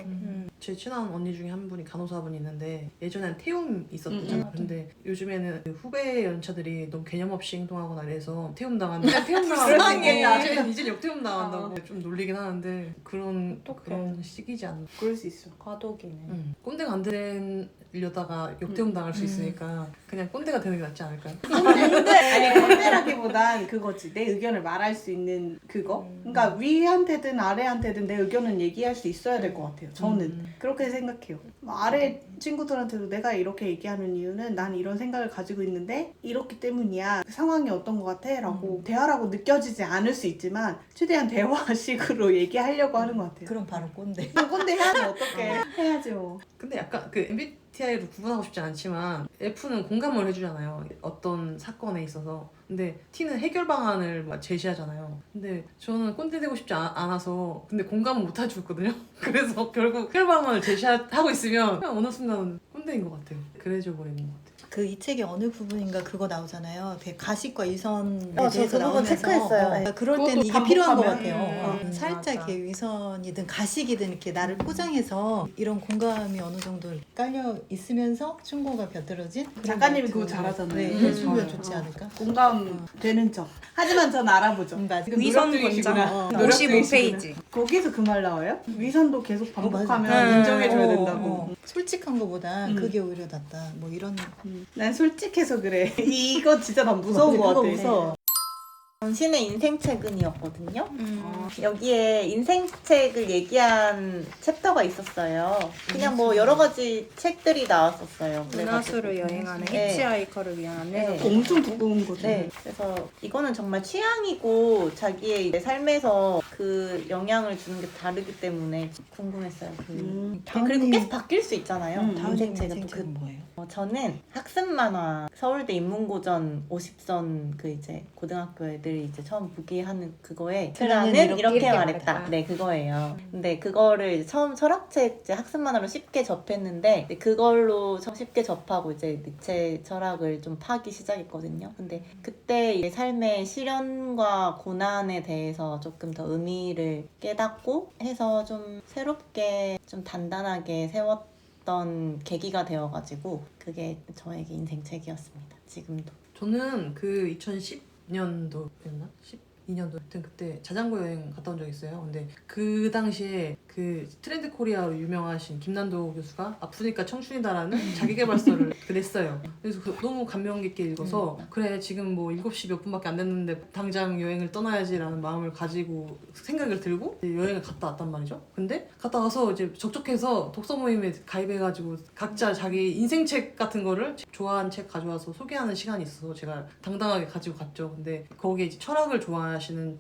제 친한 언니 중에 한 분이 간호사분이 있는데 예전엔 태움 있었잖아요. 근데 요즘에는 그 후배 연차들이 너무 개념 없이 행동하거나 이래서 태움 당한다. 태움 당한다고 이제 역태움 당한다고 좀 놀리긴 하는데 그런 시기지 않나. 그럴 수 있어. 과도기네. 꼰대가 안 되려다가 역태움 당할 수 있으니까 그냥 꼰대가 되는 게 낫지 않을까요? 아니 꼰대라기보단 그거지. 내 의견을 말할 수 있는 그거. 그러니까 위한테든 아래한테든 내 의견은 얘기할 수 있어야 될 것 같아요. 저는 그렇게 생각해요. 아래 친구들한테도 내가 이렇게 얘기하는 이유는 난 이런 생각을 가지고 있는데 이렇기 때문이야. 그 상황이 어떤 것 같아? 라고 대화라고 느껴지지 않을 수 있지만 최대한 대화식으로 얘기하려고 하는 것 같아요. 그럼 바로 꼰대. 꼰대 해야지 어떡해. 해야죠. 근데 약간 그 MBTI로 구분하고 싶지 않지만 F는 공감을 해주잖아요. 어떤 사건에 있어서. 근데 T는 해결 방안을 막 제시하잖아요. 근데 저는 꼰대 되고 싶지 않아서 근데 공감을 못 해주거든요. 그래서 결국 해결 방안을 제시하고 있으면 그냥 어느 순간 꼰대인 것 같아요. 그래져 버리는 것 같아요. 그 이 책의 어느 부분인가 그거 나오잖아요. 되게 가식과 위선에 저 대해서 그 부분 나오면서 체크했어요. 네. 그럴 때는 그것도 이게 필요한 것 반복하면? 같아요. 살짝 맞아. 이렇게 위선이든 가식이든 이렇게 나를 포장해서 이런 공감이 어느 정도 깔려 있으면서 충고가 벼들어진 그런 작가님이 말투를, 그거 잘하잖아요. 네, 해주면 맞아요. 좋지 않을까? 공감되는 점. 하지만 전 알아보죠. 맞아. 위선 노력중이시구나. 권장 55페이지. 거기서 그 말 나와요? 위선도 계속 반복하면 맞아. 인정해줘야 어, 된다고. 솔직한 것보다 그게 오히려 낫다. 뭐 이런 난 솔직해서 그래. 이거 진짜 난 무서운 거 그거 같아. 무서워. 당신의 인생책은이었거든요. 여기에 인생책을 얘기한 챕터가 있었어요. 그냥 뭐 여러 가지 책들이 나왔었어요. 은하수를 여행하는 네. 히치하이커를 위한 안내서. 네. 엄청 두꺼운 거죠. 네, 그래서 이거는 정말 취향이고 자기의 이제 삶에서 그 영향을 주는 게 다르기 때문에 궁금했어요. 그리고 계속 바뀔 수 있잖아요. 다음 인생책은 또 인생책은 뭐예요? 저는 학습 만화 서울대 인문고전 50선 그 이제 고등학교 애들이 이제 처음 보기 하는 그거에 그라는 그라는 이렇게 이렇게 말했다. 말했다. 네, 그거예요. 근데 그거를 이제 처음 철학책 이제 학습 만화로 쉽게 접했는데 그걸로 쉽게 접하고 이제 니체 철학을 좀 파기 시작했거든요. 근데 그때 이제 삶의 시련과 고난에 대해서 조금 더 의미를 깨닫고 해서 좀 새롭게 좀 단단하게 세웠 있던 계기가 되어가지고 그게 저에게 인생 책이었습니다. 지금도. 저는 그 2010년도였나? 12년도 하여튼 그때 자전거 여행 갔다 온 적이 있어요. 근데 그 당시에 그 트렌드 코리아로 유명하신 김난도 교수가 아프니까 청춘이다라는 자기계발서를 냈어요. 그래서 너무 감명 깊게 읽어서 그래 지금 뭐 7시 몇 분밖에 안 됐는데 당장 여행을 떠나야지라는 마음을 가지고 생각을 들고 여행을 갔다 왔단 말이죠. 근데 갔다 와서 이제 적적해서 독서 모임에 가입해가지고 각자 자기 인생책 같은 거를 좋아하는 책 가져와서 소개하는 시간이 있어서 제가 당당하게 가지고 갔죠. 근데 거기에 이제 철학을 좋아하시는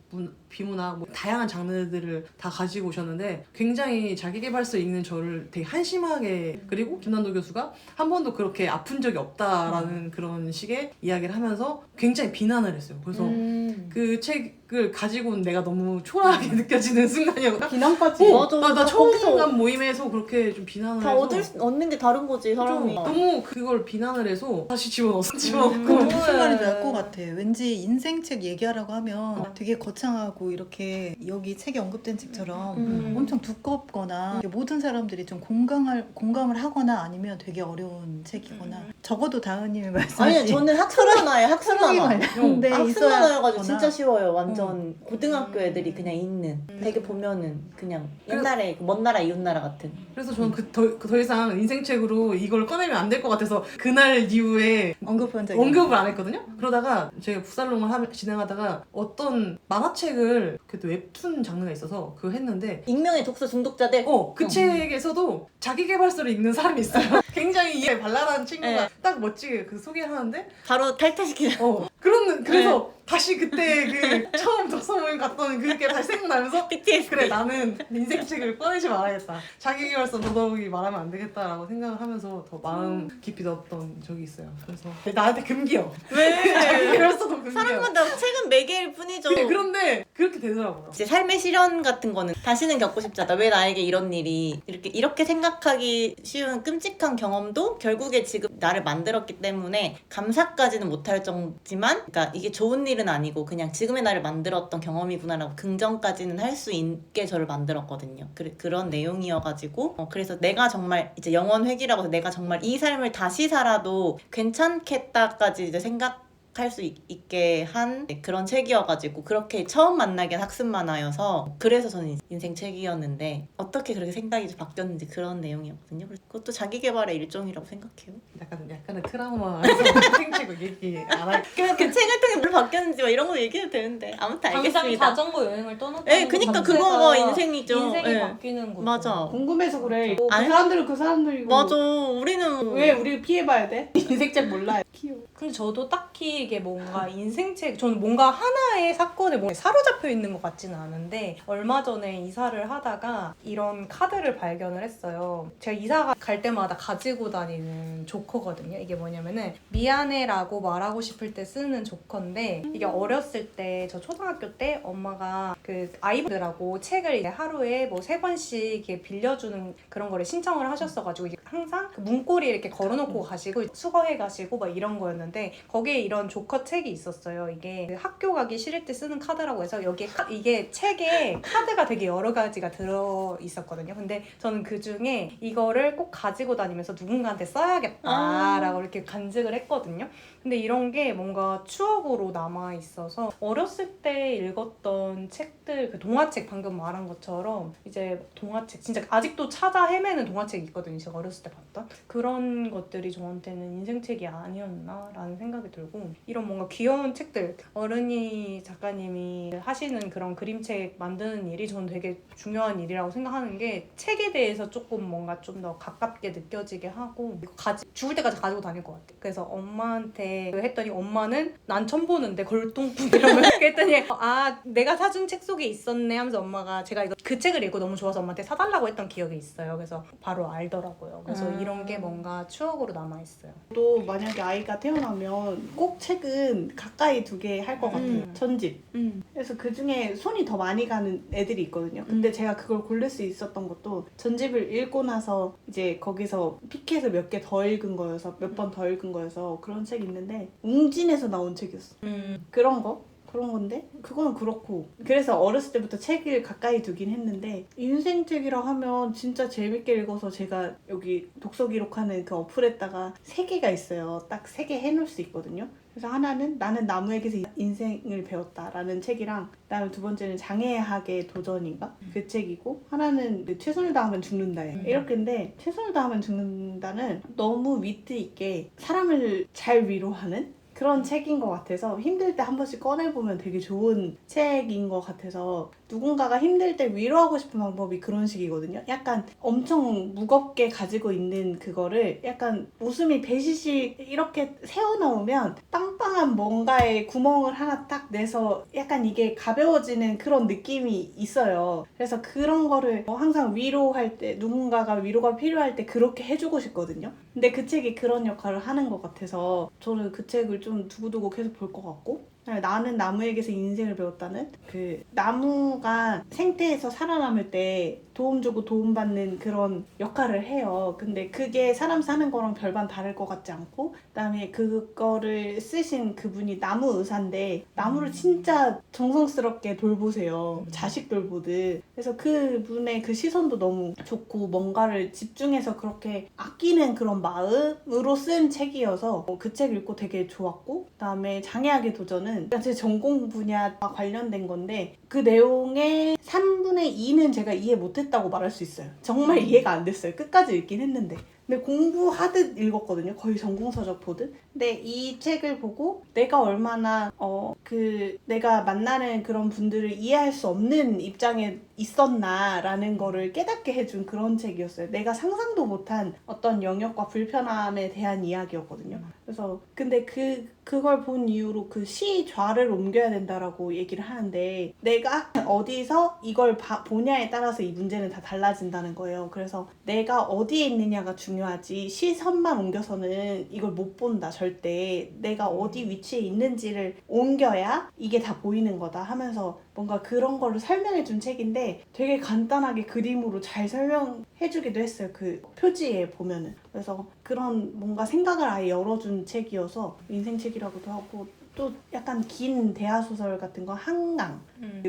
비문학 뭐 다양한 장르들을 다 가지고 오셨는데 굉장히 자기계발서 읽는 저를 되게 한심하게 그리고 김난도 교수가 한 번도 그렇게 아픈 적이 없다라는 그런 식의 이야기를 하면서 굉장히 비난을 했어요. 그래서 그 책을 가지고 온 내가 너무 초라하게 느껴지는 순간이었다. 비난까지. 맞아. 나 처음 거기서 간 모임에서 그렇게 좀 비난을 다 해서 얻는 게 다른 거지 사람이. 너무 그걸 비난을 해서 다시 집어넣었어. 집어넣고 무슨 말인지 알 것 같아. 왠지 인생책 얘기하라고 하면 되게 거창하고 이렇게 여기 책에 언급된 책처럼 엄청 두껍거나 모든 사람들이 좀 공감을 하거나 아니면 되게 어려운 책이거나 적어도 다은님이 말씀하신 아니 저는 학습 만화예요. 학습 만화. 근데 학습 만화여가지고 진짜 쉬워요. 완전 고등학교 애들이 그냥 읽는. 되게 보면은 그냥 옛날에 먼 나라 이웃 나라 같은. 그래서 저는 더 이상 인생책으로 이걸 꺼내면 안 될 것 같아서 그날 이후에 언급한 적이 언급을 안 했거든요. 그러다가 제가 풋살롱을 진행하다가 어떤 만화책을 그때 웹툰 장르가 있어서 그거 했는데 익명의 독서 중독자들. 그 책에서도 자기계발서를 읽는 사람이 있어요. 굉장히 이해 발랄한 친구가 네. 딱 멋지게 그 소개를 하는데 바로 탈퇴시키는. 그래서 다시 그때 그 처음 독서 모임 갔던 그게 다시 생각나면서 BTS. 그래 나는 인생책을 꺼내지 말아야겠다. 자기계발서 더더욱이 말하면 안 되겠다라고 생각을 하면서 더 마음 깊이 넣었던 적이 있어요. 그래서 나한테 금기요. 왜? 자기계발서도 금기요. 사람마다 책은 매개일 뿐이죠. 그런데 그렇게 되더라고요. 이제 삶의 시련 같은 거는 다시는 겪고 싶지 않다. 왜 나에게 이런 일이 이렇게 생각하기 쉬운 끔찍한 경험도 결국에 지금 나를 만들었기 때문에 감사까지는 못할 정도지만, 그러니까 이게 좋은 일은 아니고 그냥 지금의 나를 만들었던 경험이구나라고 긍정까지는 할 수 있게 저를 만들었거든요. 그런 내용이어가지고 그래서 내가 정말 이제 영원 회귀라고 해서 내가 정말 이 삶을 다시 살아도 괜찮겠다까지 이제 생각할 수 있게 한 그런 책이어가지고 그렇게 처음 만나게 한 학습 만화여서 그래서 저는 인생 책이었는데 어떻게 그렇게 생각이 바뀌었는지 그런 내용이었거든요. 그래서 그것도 자기계발의 일종이라고 생각해요. 약간의 트라우마에서 생책을 얘기 안 할. 그 책을 통해 뭘 바뀌었는지 막 이런 거 얘기해도 되는데 아무튼 당장 알겠습니다. 자전거 여행을 떠났다는 네, 그니까 것 자체가 그거가 인생이죠. 인생이 네. 바뀌는 거죠. 맞아. 궁금해서 그래. 그 아니, 사람들은 그 사람들이고. 맞아. 우리는 왜 우리 피해봐야 돼? 인생책 몰라요. 귀여워. 근데 저도 딱히 이게 뭔가 인생책, 저는 뭔가 하나의 사건에 뭔가 사로잡혀 있는 것 같지는 않은데 얼마 전에 이사를 하다가 이런 카드를 발견을 했어요. 제가 이사 갈 때마다 가지고 다니는 조커거든요. 이게 뭐냐면은 미안해라고 말하고 싶을 때 쓰는 조커인데 이게 어렸을 때 저 초등학교 때 엄마가 그 아이들하고 책을 이제 하루에 뭐 3권씩 이렇게 빌려주는 그런 거를 신청을 하셨어가지고 이게 항상 그 문고리에 이렇게 걸어놓고 가시고 수거해 가시고 막 이런 거였는데 거기에 이런 조커 책이 있었어요. 이게 그 학교 가기 싫을 때 쓰는 카드라고 해서 여기에 이게 책에 카드가 되게 여러 가지가 들어 있었거든요. 근데 저는 그 중에 이거를 꼭 가지고 다니면서 누군가한테 써야겠다라고 이렇게 간직을 했거든요. 근데 이런 게 뭔가 추억으로 남아 있어서 어렸을 때 읽었던 책들, 그 동화책 방금 말한 것처럼 이제 동화책 진짜 아직도 찾아 헤매는 동화책이 있거든요. 제가 어렸을 때 봤던 그런 것들이 저한테는 인생책이 아니었나라는 생각이 들고 이런 뭔가 귀여운 책들, 어른이 작가님이 하시는 그런 그림책 만드는 일이 저는 되게 중요한 일이라고 생각하는 게 책에 대해서 조금 뭔가 좀 더 가깝게 느껴지게 하고 죽을 때까지 가지고 다닐 것 같아요. 그래서 엄마한테 했더니 엄마는 난 처음 보는데 걸동품 이러면 그랬더니 아 내가 사준 책 속에 있었네 하면서 엄마가 제가 그 책을 읽고 너무 좋아서 엄마한테 사달라고 했던 기억이 있어요. 그래서 바로 알더라고요. 그래서 이런 게 뭔가 추억으로 남아있어요. 또 만약에 아이가 태어나면 꼭 책은 가까이 두게 할 것 같아요. 전집. 그래서 그 중에 손이 더 많이 가는 애들이 있거든요. 근데 제가 그걸 고를 수 있었던 것도 전집을 읽고 나서 이제 거기서 피켓을 몇 개 더 읽은 거여서 몇 번 더 읽은 거여서 그런 책이 있는데 웅진에서 나온 책이었어. 그런 거? 그런 건데 그건 그렇고 그래서 어렸을 때부터 책을 가까이 두긴 했는데 인생책이라 하면 진짜 재밌게 읽어서 제가 여기 독서 기록하는 그 어플에다가 3개가 있어요. 딱 3개 해놓을 수 있거든요. 그래서 하나는 나는 나무에게서 인생을 배웠다라는 책이랑 그다음에 2번째는 장애학의 도전인가? 그 책이고 하나는 최선을 다하면 죽는다예요. 이렇게인데 최선을 다하면 죽는다는 너무 위트 있게 사람을 잘 위로하는 그런 책인 것 같아서 힘들 때 한 번씩 꺼내보면 되게 좋은 책인 것 같아서 누군가가 힘들 때 위로하고 싶은 방법이 그런 식이거든요. 약간 엄청 무겁게 가지고 있는 그거를 약간 웃음이 배시시 이렇게 새어나오면 빵빵한 뭔가에 구멍을 하나 딱 내서 약간 이게 가벼워지는 그런 느낌이 있어요. 그래서 그런 거를 항상 위로할 때 누군가가 위로가 필요할 때 그렇게 해주고 싶거든요. 근데 그 책이 그런 역할을 하는 것 같아서 저는 그 책을 좀 두고두고 계속 볼 것 같고 나는 나무에게서 인생을 배웠다는 그 나무가 생태에서 살아남을 때 도움 주고 도움받는 그런 역할을 해요. 근데 그게 사람 사는 거랑 별반 다를 것 같지 않고 그다음에 그거를 쓰신 그분이 나무 의사인데 나무를 진짜 정성스럽게 돌보세요. 자식 돌보듯. 그래서 그분의 그 시선도 너무 좋고 뭔가를 집중해서 그렇게 아끼는 그런 마음으로 쓴 책이어서 그 책 읽고 되게 좋았고 그다음에 장애학의 도전은 제 전공 분야와 관련된 건데 그 내용의 3분의 2는 제가 이해 못했다고 말할 수 있어요. 정말 이해가 안 됐어요. 끝까지 읽긴 했는데. 근데 공부하듯 읽었거든요. 거의 전공서적 보듯. 근데 이 책을 보고 내가 얼마나 내가 만나는 그런 분들을 이해할 수 없는 입장에 있었나라는 거를 깨닫게 해준 그런 책이었어요. 내가 상상도 못한 어떤 영역과 불편함에 대한 이야기였거든요. 그래서 근데 그걸 본 이후로 그 시좌를 옮겨야 된다라고 얘기를 하는데 내가 어디서 이걸 보냐에 따라서 이 문제는 다 달라진다는 거예요. 그래서 내가 어디에 있느냐가 중요하지 시선만 옮겨서는 이걸 못 본다. 절대 내가 어디 위치에 있는지를 옮겨야 이게 다 보이는 거다 하면서 뭔가 그런 거를 설명해준 책인데 되게 간단하게 그림으로 잘 설명해주기도 했어요. 그 표지에 보면은. 그래서 그런 뭔가 생각을 아예 열어준 책이어서 인생책이라고도 하고 또 약간 긴 대하소설 같은 거 한강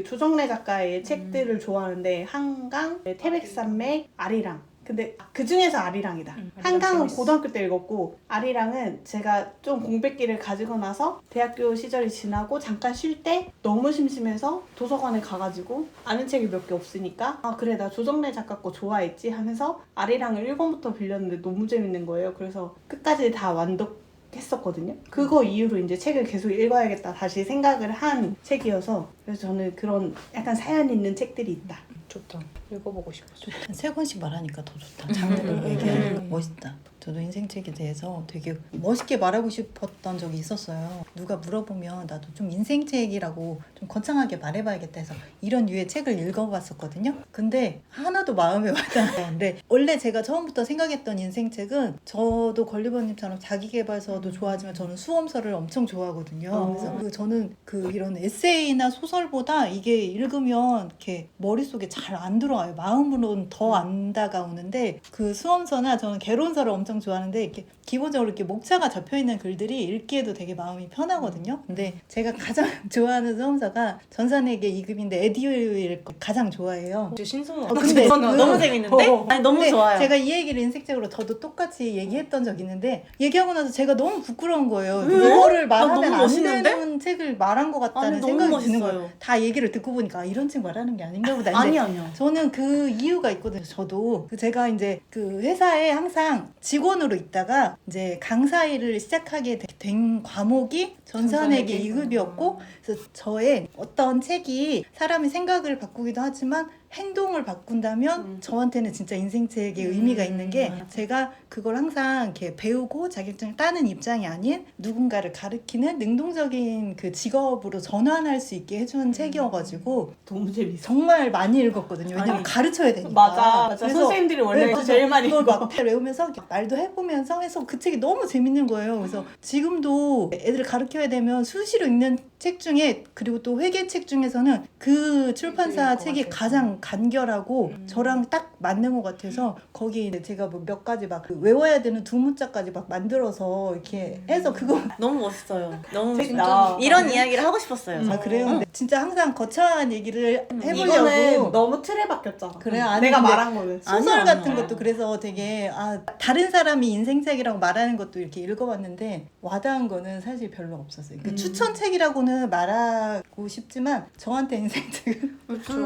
조정래 작가의 책들을 좋아하는데 한강, 태백산맥, 아리랑 근데 그 중에서 아리랑이다. 한강은 고등학교 때 읽었고 아리랑은 제가 좀 공백기를 가지고 나서 대학교 시절이 지나고 잠깐 쉴 때 너무 심심해서 도서관에 가가지고 아는 책이 몇 개 없으니까 아 그래 나 조정래 작가 거 좋아했지 하면서 아리랑을 1권부터 빌렸는데 너무 재밌는 거예요. 그래서 끝까지 다 완독했었거든요. 그거 이후로 이제 책을 계속 읽어야겠다 다시 생각을 한 책이어서 그래서 저는 그런 약간 사연 있는 책들이 있다. 좋다. 읽어보고 싶어. 좋다. 3권씩 말하니까 더 좋다. 장르를 얘기하니까 멋있다. 저도 인생책에 대해서 되게 멋있게 말하고 싶었던 적이 있었어요. 누가 물어보면 나도 좀 인생책이라고 좀 거창하게 말해봐야겠다 해서 이런 류의 책을 읽어봤었거든요. 근데 하나도 마음에 와닿아요. 근데 원래 제가 처음부터 생각했던 인생책은 저도 걸리버님처럼 자기계발서도 좋아하지만 저는 수험서를 엄청 좋아하거든요. 그래서 저는 이런 에세이나 소설보다 이게 읽으면 이렇게 머릿속에 잘 안 들어와요. 마음으로는 더 안 다가오는데 그 수험서나 저는 개론서를 엄청 좋아하는데 이렇게 기본적으로 이렇게 목차가 잡혀있는 글들이 읽기에도 되게 마음이 편하거든요. 근데 제가 가장 좋아하는 수험서가 전산회계 2급인데 에듀윌 가장 좋아해요. 진짜 신선하다. 근데 너무 재밌는데? 아니 너무 근데 좋아요. 제가 이 얘기를 인색적으로 저도 똑같이 얘기했던 적이 있는데 얘기하고 나서 제가 너무 부끄러운 거예요. 이거를 말하면 너무 안 멋있는데? 되는 책을 말한 것 같다는 아니, 너무 생각이 드는 멋있어요. 거예요. 다 얘기를 듣고 보니까 이런 책 말하는 게 아닌가 보다. 아니요. 저는 그 이유가 있거든요. 저도 제가 이제 그 회사에 항상 직원으로 있다가 이제 강사 일을 시작하게 된 과목이 전산회계 2급이었고 그래서 저의 어떤 책이 사람의 생각을 바꾸기도 하지만 행동을 바꾼다면 저한테는 진짜 인생책의 의미가 있는 게 제가 그걸 항상 이렇게 배우고 자격증을 따는 입장이 아닌 누군가를 가르치는 능동적인 그 직업으로 전환할 수 있게 해주는 책이어가지고 너무 재밌어. 정말 많이 읽었거든요. 왜냐면 아니, 가르쳐야 되니까. 맞아. 그래서 선생님들이 원래 네, 제일 많이 그걸 읽어. 막 외우면서 말도 저도 해보면서 해서 그 책이 너무 재밌는 거예요. 그래서 지금도 애들 가르쳐야 되면 수시로 읽는 책 중에 그리고 또 회계책 중에서는 그 출판사 책이 가장 간결하고 저랑 딱 맞는 것 같아서 거기 제가 뭐 몇 가지 막그 외워야 되는 두 문자까지 막 만들어서 이렇게 해서 그거 너무 멋있어요. 너무 진짜. 이런 이야기를 하고 싶었어요. 아 그래요? 근데 진짜 항상 거창한 얘기를 이거는 해보려고 너무 틀에 박혔잖아. 그래요? 아니, 내가 근데 말한 거는. 소설 아니야, 같은 아니야. 것도 그래서 되게 다른 사람이 인생책이라고 말하는 것도 이렇게 읽어봤는데 와닿은 거는 사실 별로 없었어요. 그 추천책이라고는 말하고 싶지만 저한테 인생책은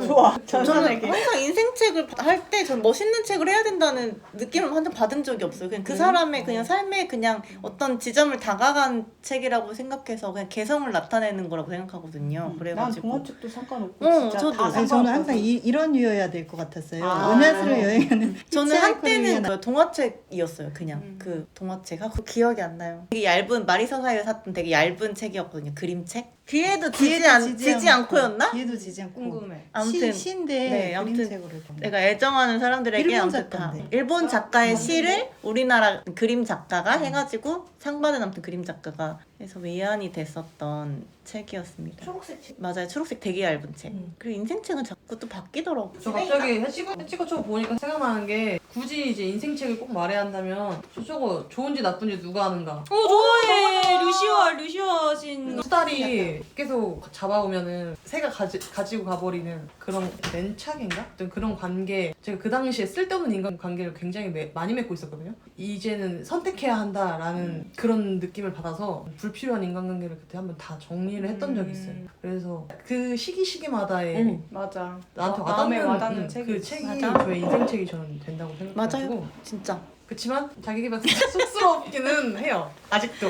좋아. 저는 전산에게. 항상 인생책을 할 때 전 멋있는 책을 해야 된다는 느낌을 한 번 받은 적이 없어요. 그냥 그 사람의 그냥 삶에 그냥 어떤 지점을 다가간 책이라고 생각해서 그냥 개성을 나타내는 거라고 생각하거든요. 난 그래가지고 동화책도 상관없고 어, 진짜 저도. 다 아니, 저는 상관없어서. 항상 이런 류여야 될 것 같았어요. 아. 은하수로 여행하는 저는 히치하이커를 한때는 위한 그 동화책이었어요. 그냥 그 동화책. 그 기억이 안 나요. 되게 얇은 마리서사에 샀던 되게 얇은 책이었거든요. 그림책. 뒤에도 지지 않고였나? 뒤에도 지지 않고 궁금해. 아무튼 시인데 네, 아무튼 그림책으로 내가 애정하는 사람들에게 일본 아무튼 다 작가인데. 일본 작가의 시를 우리나라 그림 작가가 해가지고 상 받은 아무튼 그림 작가가 해서 외환이 됐었던 책이었습니다. 초록색 책. 맞아요. 초록색 되게 얇은 책. 그리고 인생책은 자꾸 또 바뀌더라고요. 저 갑자기 해치고 보니까 생각나는 게 굳이 이제 인생책을 꼭 말해야 한다면 저거 좋은지 나쁜지 누가 아는가. 좋아해. 루시오 신 수달이 계속 잡아오면은 새가 가지고 가버리는 그런 랜착인가? 어떤 그런 관계. 제가 그 당시에 쓸데없는 인간 관계를 굉장히 많이 맺고 있었거든요. 이제는 선택해야 한다라는 그런 느낌을 받아서 불필요한 인간관계를 그때 한번 다 정리를 했던 적이 있어요. 그래서 그 시기마다의 맞아. 나한테 마음에 와닿는 와닿는 책이 그 있어. 책이 맞아. 저의 인생책이 저는 된다고 생각해가지고 맞아요. 진짜. 그치만 자기계발 쑥스럽기는 해요. 아직도.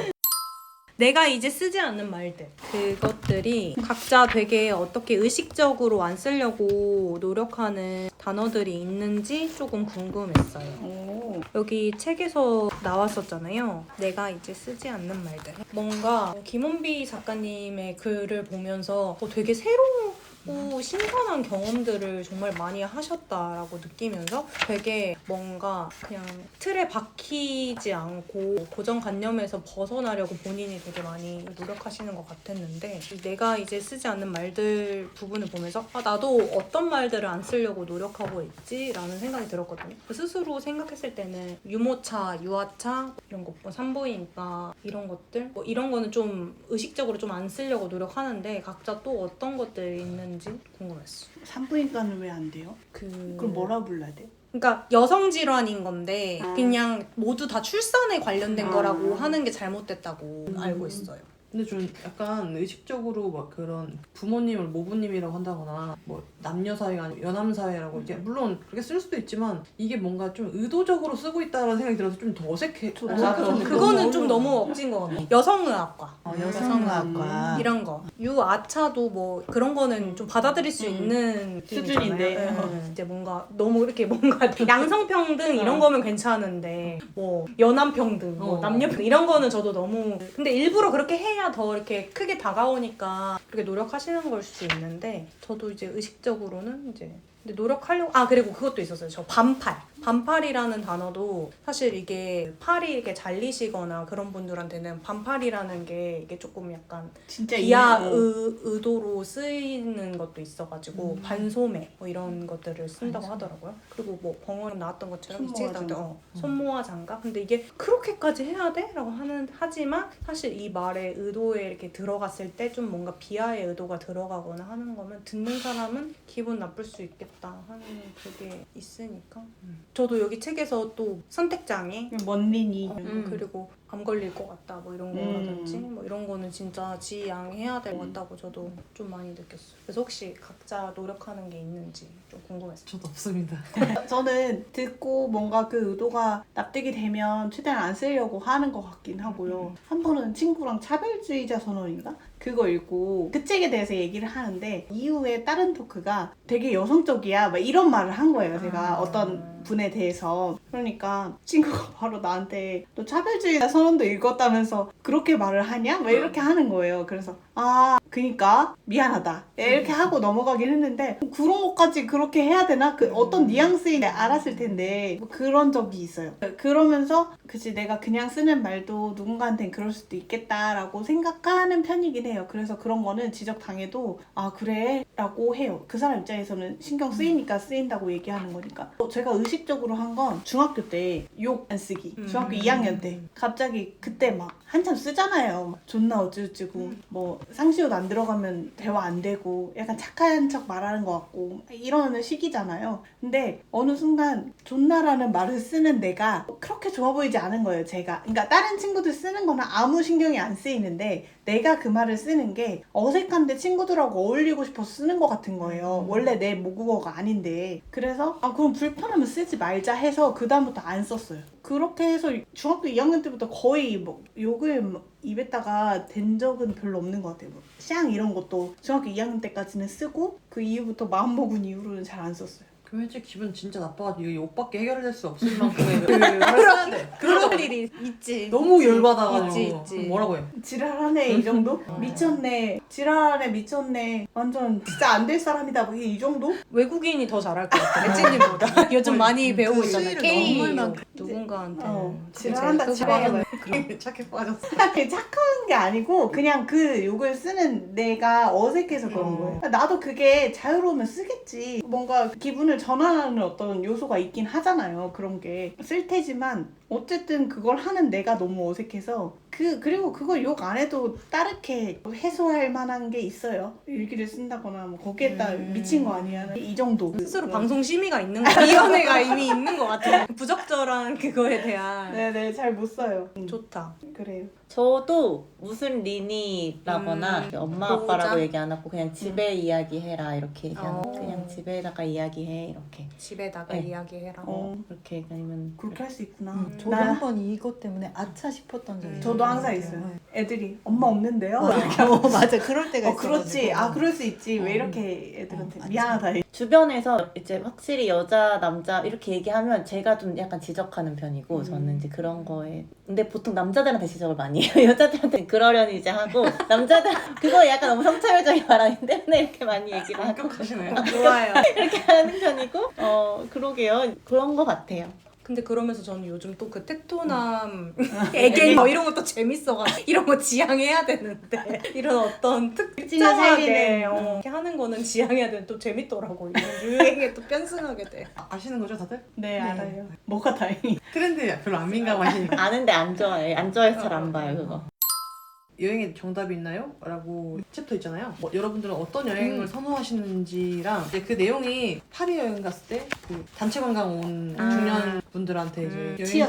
내가 이제 쓰지 않는 말들 그것들이 각자 되게 어떻게 의식적으로 안 쓰려고 노력하는 단어들이 있는지 조금 궁금했어요. 오. 여기 책에서 나왔었잖아요. 내가 이제 쓰지 않는 말들. 뭔가 김원비 작가님의 글을 보면서 되게 새로운 신선한 경험들을 정말 많이 하셨다라고 느끼면서 되게 뭔가 그냥 틀에 박히지 않고 고정관념에서 벗어나려고 본인이 되게 많이 노력하시는 것 같았는데 내가 이제 쓰지 않는 말들 부분을 보면서 나도 어떤 말들을 안 쓰려고 노력하고 있지라는 생각이 들었거든요. 스스로 생각했을 때는 유모차, 유아차 이런 거 산부인과 이런 것들 이런 거는 좀 의식적으로 좀 안 쓰려고 노력하는데 각자 또 어떤 것들이 있는지 궁금했어. 산부인과는 왜 안 돼요? 그럼 뭐라 불러야 돼? 그러니까 여성 질환인 건데 그냥 모두 다 출산에 관련된 거라고 하는 게 잘못됐다고 알고 있어요. 근데 좀 약간 의식적으로 막 그런 부모님을 모부님이라고 한다거나 뭐 남녀 사이가 아니고 여남 사이라고 이게 물론 그렇게 쓸 수도 있지만 이게 뭔가 좀 의도적으로 쓰고 있다는 생각이 들어서 좀 더 어색해. 그거는 좀 너무 억진 것 같아요. 여성의학과 여성의학과 이런 거 유아차도 뭐 그런 거는 좀 받아들일 수 있는 수준인데. 네. 이제 뭔가 너무 이렇게 뭔가 양성평등 이런 거면 괜찮은데 뭐 연함평등 뭐 남녀평등 이런 거는 저도 너무 근데 일부러 그렇게 해야 더 이렇게 크게 다가오니까 그렇게 노력하시는 걸 수도 있는데 저도 이제 의식적으로는 이제 근데 노력하려고 그리고 그것도 있었어요. 저 반팔이라는 단어도 사실 이게 팔이 이렇게 잘리시거나 그런 분들한테는 반팔이라는 게 이게 조금 약간 진짜 비하 이해고. 의도로 쓰이는 것도 있어가지고 반소매 뭐 이런 것들을 쓴다고 하더라고요. 그리고 뭐 병원 나왔던 것처럼 이 책에 나왔던 손모아 장갑. 근데 이게 그렇게까지 해야 돼? 라고 하지만 사실 이 말의 의도에 이렇게 들어갔을 때 좀 뭔가 비하의 의도가 들어가거나 하는 거면 듣는 사람은 기분 나쁠 수 있겠다 하는 그게 있으니까. 저도 여기 책에서 또 선택장애 먼린이. 그리고 암 걸릴 것 같다 뭐 이런 거라든지 뭐 이런 거는 진짜 지양해야 될 것 같다고 저도 좀 많이 느꼈어요. 그래서 혹시 각자 노력하는 게 있는지 좀 궁금했어요. 저도 없습니다. 저는 듣고 뭔가 그 의도가 납득이 되면 최대한 안 쓰려고 하는 것 같긴 하고요. 한 번은 친구랑 차별주의자 선언인가? 그거 읽고 그 책에 대해서 얘기를 하는데 이후에 다른 토크가 되게 여성적이야 막 이런 말을 한 거예요. 제가 어떤 분에 대해서 그러니까 친구가 바로 나한테 너 차별주의 선언도 읽었다면서 그렇게 말을 하냐? 막 이렇게 하는 거예요. 그래서 그니까 미안하다 이렇게 하고 넘어가긴 했는데 그런 것까지 그렇게 해야 되나? 그 어떤 뉘앙스인지 알았을 텐데 뭐 그런 적이 있어요. 그러면서 그치 내가 그냥 쓰는 말도 누군가한테는 그럴 수도 있겠다라고 생각하는 편이긴 해요. 그래서 그런 거는 지적당해도 그래? 라고 해요. 그 사람 입장에서는 신경 쓰이니까 쓰인다고 얘기하는 거니까. 제가 의식적으로 한 건 중학교 때 욕 안 쓰기. 중학교 2학년 때 갑자기 그때 막 한참 쓰잖아요. 막 존나 어쩌고저쩌고 뭐 상시옷 안 들어가면 대화 안 되고 약간 착한 척 말하는 것 같고 이러는 시기잖아요. 근데 어느 순간 존나라는 말을 쓰는 내가 그렇게 좋아 보이지 않은 거예요. 제가. 그러니까 다른 친구들 쓰는 거는 아무 신경이 안 쓰이는데 내가 그 말을 쓰는 게 어색한데 친구들하고 어울리고 싶어서 쓰는 것 같은 거예요. 원래 내 모국어가 아닌데. 그래서 그럼 불편하면 쓰지 말자 해서 그 다음부터 안 썼어요. 그렇게 해서 중학교 2학년 때부터 거의 뭐 욕을 입에다가 댄 적은 별로 없는 것 같아요. 뭐 샹 이런 것도 중학교 2학년 때까지는 쓰고 그 이후부터 마음먹은 이후로는 잘 안 썼어요. 그럼 일찍 기분 진짜 나빠가지고 이게 욕밖에 해결될 수 없을 만큼의 말을 써야 돼. 그런 일이 있지. 너무 열받아가지고 있지. 뭐라고 해? 지랄하네 이 정도? 미쳤네. 지랄하네 미쳤네. 완전 진짜 안 될 사람이다. 뭐 이 정도? 외국인이 더 잘할 것 같아. 엣지님보다. 요즘 많이 배우고 그 있잖아요. 수위를 K 넘을 만큼. 누군가한테. 지랄한다 지랄해. 착해 빠졌어. 착한 게 아니고 그냥 그 욕을 쓰는 내가 어색해서 그런 거예요. 나도 그게 자유로우면 쓰겠지. 뭔가 기분을 전환하는 어떤 요소가 있긴 하잖아요. 그런 게 쓸 테지만 어쨌든 그걸 하는 내가 너무 어색해서 그리고 그걸 욕 안 해도 다르게 해소할 만한 게 있어요. 일기를 쓴다거나 뭐 거기에다 미친 거 아니야. 이 정도. 스스로 방송 심의가 있는 거 위원회가 이미 있는 것 같아요. 부적절한 그거에 대한. 네네 잘 못 써요. 좋다. 그래요. 저도 무슨 리니라거나 엄마 보호자? 아빠라고 얘기 안 하고 그냥 집에 이야기해라 이렇게 얘기하는 어. 그냥 집에다가 이야기해 이렇게 집에다가 네. 이야기해라. 그렇게 얘기하면 그렇게 할 수 있구나. 저도 한 번 이것 때문에 아차 싶었던 적이 저도 항상 있어요. 애들이 엄마 없는데요? 맞아 그럴 때가 있어. 그렇지. 그럴 수 있지. 왜 이렇게 애들한테 맞아. 미안하다. 주변에서 이제 확실히 여자 남자 이렇게 얘기하면 제가 좀 약간 지적하는 편이고 저는 이제 그런 거에 근데 보통 남자들한테 지적을 많이 해요. 여자들한테 그러려니 이제 하고 남자들 그거 약간 너무 성차별적인 말하기 때문에 이렇게 많이 얘기를 하고 합격하시네요. 좋아요. 이렇게 하는 편이고 그러게요. 그런 거 같아요. 근데 그러면서 저는 요즘 또 그 테토남 애견 뭐 이런 것도 재밌어가지고 이런 거 지향해야 되는데 이런 어떤 특정하게 이렇게 하는 거는 지향해야 되는데 또 재밌더라고. 이런 유행에 또 편승하게 돼. 아시는 거죠 다들? 네, 알아요. 뭐가 다행히. 트렌드에 별로 안 민감하시니까. 아는데 안 좋아해. 안 좋아해서 잘 안 봐요 그거. 여행에 정답이 있나요? 라고 챕터 있잖아요. 여러분들은 어떤 여행을 선호하시는지랑 이제 그 내용이 파리 여행 갔을 때 그 단체 관광 온 중년 분들한테 이제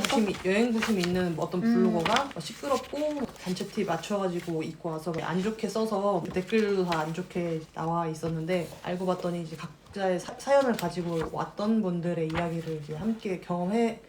여행 부심이 있는 어떤 블로거가 시끄럽고 단체 티 맞춰가지고 입고 와서 안 좋게 써서 댓글도 다 안 좋게 나와 있었는데 알고 봤더니 이제 각자의 사연을 가지고 왔던 분들의 이야기를 이제 함께 경험했던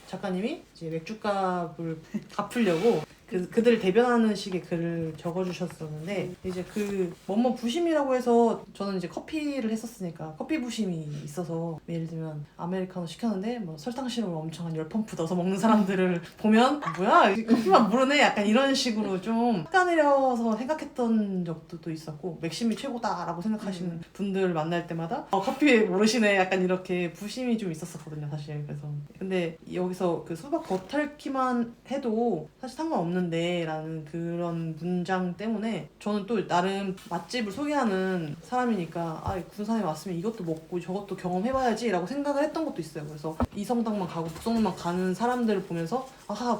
작가님이 이제 맥주값을 갚으려고 그들을 대변하는 식의 글을 적어주셨었는데 이제 그 뭐뭐 부심이라고 해서 저는 이제 커피를 했었으니까 커피 부심이 있어서 예를 들면 아메리카노 시켰는데 뭐 설탕 시럽을 엄청 한 10펌프 넣어서 먹는 사람들을 보면 뭐야 커피만 모르네 약간 이런 식으로 좀 깎아내려서 생각했던 적도 또 있었고 맥심이 최고다라고 생각하시는 분들 만날 때마다 커피 모르시네 약간 이렇게 부심이 좀 있었었거든요 사실. 그래서 근데 여기서 그 수박 겉핥기만 해도 사실 상관없는 라는 그런 문장 때문에 저는 또 나름 맛집을 소개하는 사람이니까 군산에 왔으면 이것도 먹고 저것도 경험해봐야지 라고 생각을 했던 것도 있어요. 그래서 이성당만 가고 북성만 가는 사람들을 보면서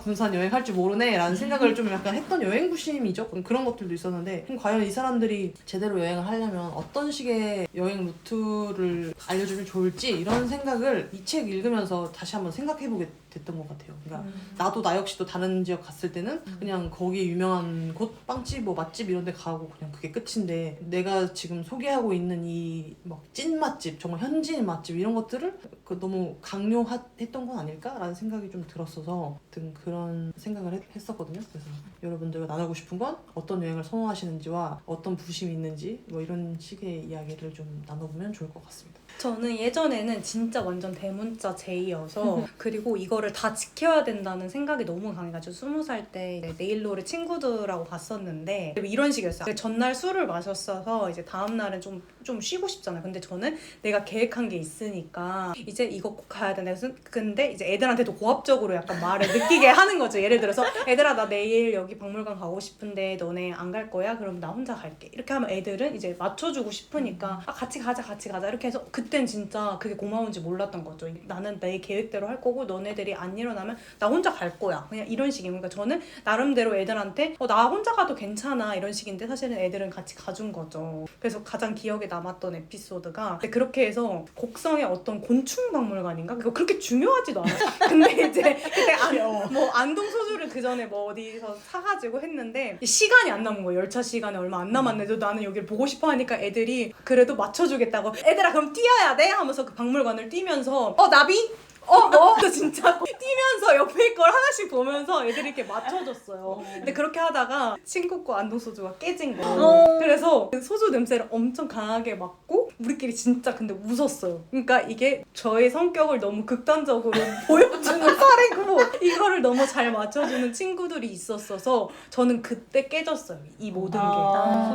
군산 여행할 줄 모르네 라는 생각을 좀 약간 했던 여행부심이죠. 그런 것들도 있었는데 그럼 과연 이 사람들이 제대로 여행을 하려면 어떤 식의 여행 루트를 알려주면 좋을지 이런 생각을 이 책 읽으면서 다시 한번 생각해보게 됐던 것 같아요. 그러니까 나도 나 역시 또 다른 지역 갔을 때는 그냥 거기 유명한 곳 빵집 뭐 맛집 이런 데 가고 그냥 그게 끝인데 내가 지금 소개하고 있는 이 막 찐 맛집 정말 현지인 맛집 이런 것들을 너무 강요했던 건 아닐까라는 생각이 좀 들었어서 아무튼 그런 생각을 했었거든요. 그래서 여러분들과 나누고 싶은 건 어떤 여행을 선호하시는지와 어떤 부심이 있는지 뭐 이런 식의 이야기를 좀 나눠보면 좋을 것 같습니다. 저는 예전에는 진짜 완전 대문자 제이여서 그리고 이거를 다 지켜야 된다는 생각이 너무 강해가지고 20살 때 네일로를 친구들하고 갔었는데 이런 식이었어요. 전날 술을 마셨어서 이제 다음날은 좀 쉬고 싶잖아요. 근데 저는 내가 계획한 게 있으니까 이제 이거 꼭 가야 된다. 근데 이제 애들한테도 고압적으로 약간 말을 느끼게 하는 거죠. 예를 들어서 애들아 나 내일 여기 박물관 가고 싶은데 너네 안 갈 거야? 그럼 나 혼자 갈게. 이렇게 하면 애들은 이제 맞춰주고 싶으니까 아 같이 가자 이렇게 해서 그땐 진짜 그게 고마운지 몰랐던 거죠. 나는 내 계획대로 할 거고 너네들이 안 일어나면 나 혼자 갈 거야. 그냥 이런 식이에요. 그러니까 저는 나름대로 애들한테 나 혼자 가도 괜찮아 이런 식인데 사실은 애들은 같이 가준 거죠. 그래서 가장 기억에 남았던 에피소드가 그렇게 해서 곡성의 어떤 곤충 박물관인가? 그거 그렇게 중요하지도 않아요. 근데 이제 그때 안동 소주를 그 전에 뭐 어디서 사가지고 했는데 시간이 안 남은 거예요. 열차 시간이 얼마 안 남았는데도 나는 여기를 보고 싶어 하니까 애들이 그래도 맞춰주겠다고 애들아 그럼 뛰어야 돼? 하면서 그 박물관을 뛰면서 나비? 뭐? 진짜 뛰면서 옆에 걸 하나씩 보면서 애들이 이렇게 맞춰줬어요. 근데 그렇게 하다가 친구과 안동소주가 깨진 거예요. 그래서 그 소주 냄새를 엄청 강하게 맡고 우리끼리 진짜 근데 웃었어요. 그러니까 이게 저의 성격을 너무 극단적으로 보여주는 사례고 이거를 너무 잘 맞춰주는 친구들이 있었어서 저는 그때 깨졌어요. 이 모든 게.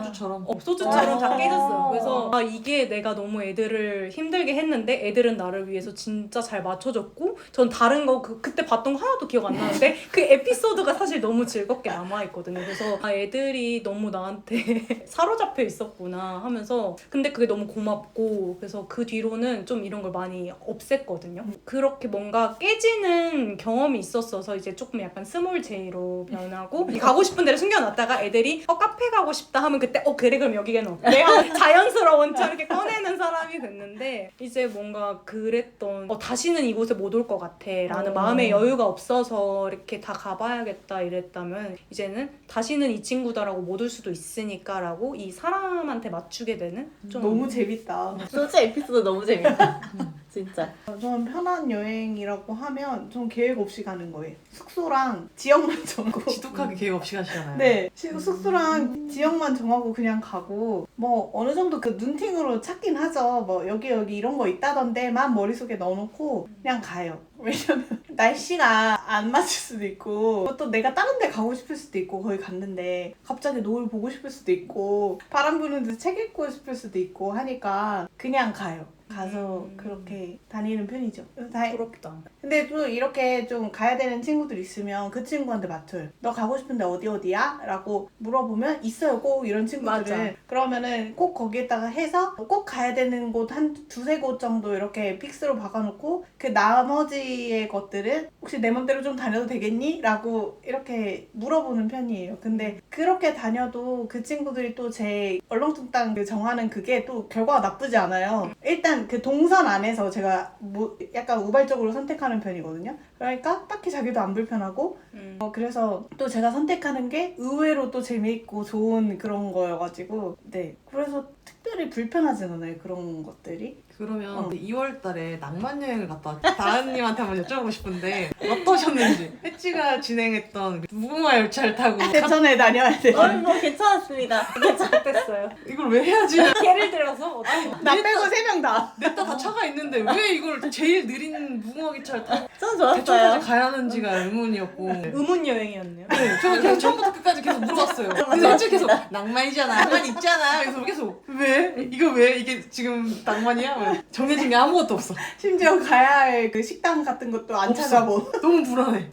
소주처럼? 소주처럼 다 깨졌어요. 그래서 이게 내가 너무 애들을 힘들게 했는데 애들은 나를 위해서 진짜 잘 맞춰줬고 전 다른 거 그때 봤던 거 하나도 기억 안 나는데 그 에피소드가 사실 너무 즐겁게 남아있거든요. 그래서 애들이 너무 나한테 사로잡혀 있었구나 하면서 근데 그게 너무 고맙고 그래서 그 뒤로는 좀 이런 걸 많이 없앴거든요. 그렇게 뭔가 깨지는 경험이 있었어서 이제 조금 약간 스몰 제이로 변하고 가고 싶은 데를 숨겨놨다가 애들이 카페 가고 싶다 하면 그때 그래 그럼 여기는 어때? 자연스러운 척 이렇게 꺼내는 사람이 됐는데 이제 뭔가 그랬던 다시는 이곳에 못 올 것 같아 라는 마음의 여유가 없어서 이렇게 다 가봐야겠다 이랬다면 이제는 다시는 이 친구다라고 못 올 수도 있으니까 라고 이 사람한테 맞추게 되는 좀 너무 재밌다. 소주 에피소드 너무 재밌다. 진짜. 저는 편한 여행이라고 하면 좀 계획 없이 가는 거예요. 숙소랑 지역만 정하고. 지독하게 계획 없이 가시잖아요. 네, 숙소랑 지역만 정하고 그냥 가고 뭐 어느 정도 그 눈팅으로 찾긴 하죠. 뭐 여기 이런 거 있다던데만 머릿속에 넣어놓고 그냥 가요. 왜냐면 날씨가 안 맞을 수도 있고 또 내가 다른 데 가고 싶을 수도 있고 거기 갔는데 갑자기 노을 보고 싶을 수도 있고 바람 부는데 책 읽고 싶을 수도 있고 하니까 그냥 가요. 가서 그렇게 다니는 편이죠. 부럽다. 근데 또 이렇게 좀 가야 되는 친구들 있으면 그 친구한테 맞춰요. 너 가고 싶은데 어디야? 라고 물어보면 있어요 꼭 이런 친구들은. 맞아. 그러면은 꼭 거기에다가 해서 꼭 가야 되는 곳 한 두세 곳 정도 이렇게 픽스로 박아놓고 그 나머지의 것들은 혹시 내 맘대로 좀 다녀도 되겠니? 라고 이렇게 물어보는 편이에요. 근데 그렇게 다녀도 그 친구들이 또 제 얼렁뚱땅 정하는 그게 또 결과가 나쁘지 않아요. 일단 그 동선 안에서 제가 약간 우발적으로 선택하는 편이거든요. 그러니까 딱히 자기도 안 불편하고 그래서 또 제가 선택하는 게 의외로 또 재미있고 좋은 그런 거여가지고 네 그래서 특별히 불편하진 않아요 그런 것들이. 그러면 2월 달에 낭만 여행을 갔다 왔죠. 다은님한테 한번 여쭤보고 싶은데 어떠셨는지. 혜찌가 진행했던 무궁화 열차를 타고 대천에 다녀야 돼. 뭐 괜찮았습니다. 어땠어요? 이걸 왜 해야지? 예를 들어서 어떻게 나 빼고 3명 다. 냈다 다 차가 있는데 왜 이걸 제일 느린 무궁화 기차를 타고 전 대천까지 좋았어요. 가야 하는지가 의문이었고 의문 여행이었네요. 네, 저는 계속 처음부터 끝까지 계속 물어봤어요. 그래서 혜찌 계속 낭만이잖아, 낭만 있잖아. 그래서 계속 왜? 이거 왜? 이게 지금 낭만이야? 정해진 게 아무것도 없어. 심지어 가야 할 그 식당 같은 것도 안 없어. 찾아보. 너무 불안해.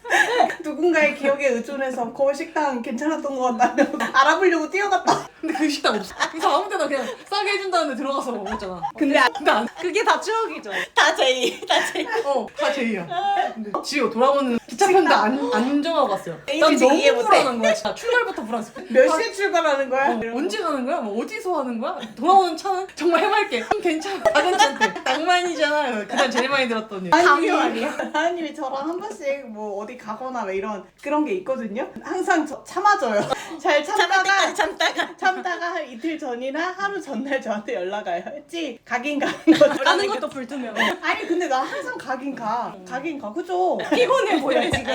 누군가의 기억에 의존해서 거기 식당 괜찮았던 것 같다며 알아보려고 뛰어갔다. 근데 그 식당 없어. 그래서 아무 데나 그냥 싸게 해준다는데 들어가서 먹었잖아. 근데 근데 안, 그게 다 추억이죠. 다 제이. 다 제이야. 근데 지효 돌아오는 기차 탔는데 안 정하고 갔어요. 난 A식 너무 이해 못해. 불안한 거야. 진짜 출발부터 불안했어. 몇 시에 출발하는 거야? 언제 가는 거야? 뭐 어디서 하는 거야? 돌아오는 차는 정말 해맑게 괜찮아. 다 괜찮대. 낭만이잖아. 그날 제일 많이 들었더니. 강요 아니야? 하나님이 저랑 한 번씩 뭐 어디 가거나 왜 이런 그런 게 있거든요. 항상 참아줘요. 잘 참을 참다가 때까지 참다가 참다가 한 이틀 전이나 하루 전날 저한테 연락 와요. 했지? 가긴 가는 거죠. 가는 것도 불투명. 아니 근데 나 항상 가긴 가. 가긴 가. 그죠? 피곤해 보여 지금.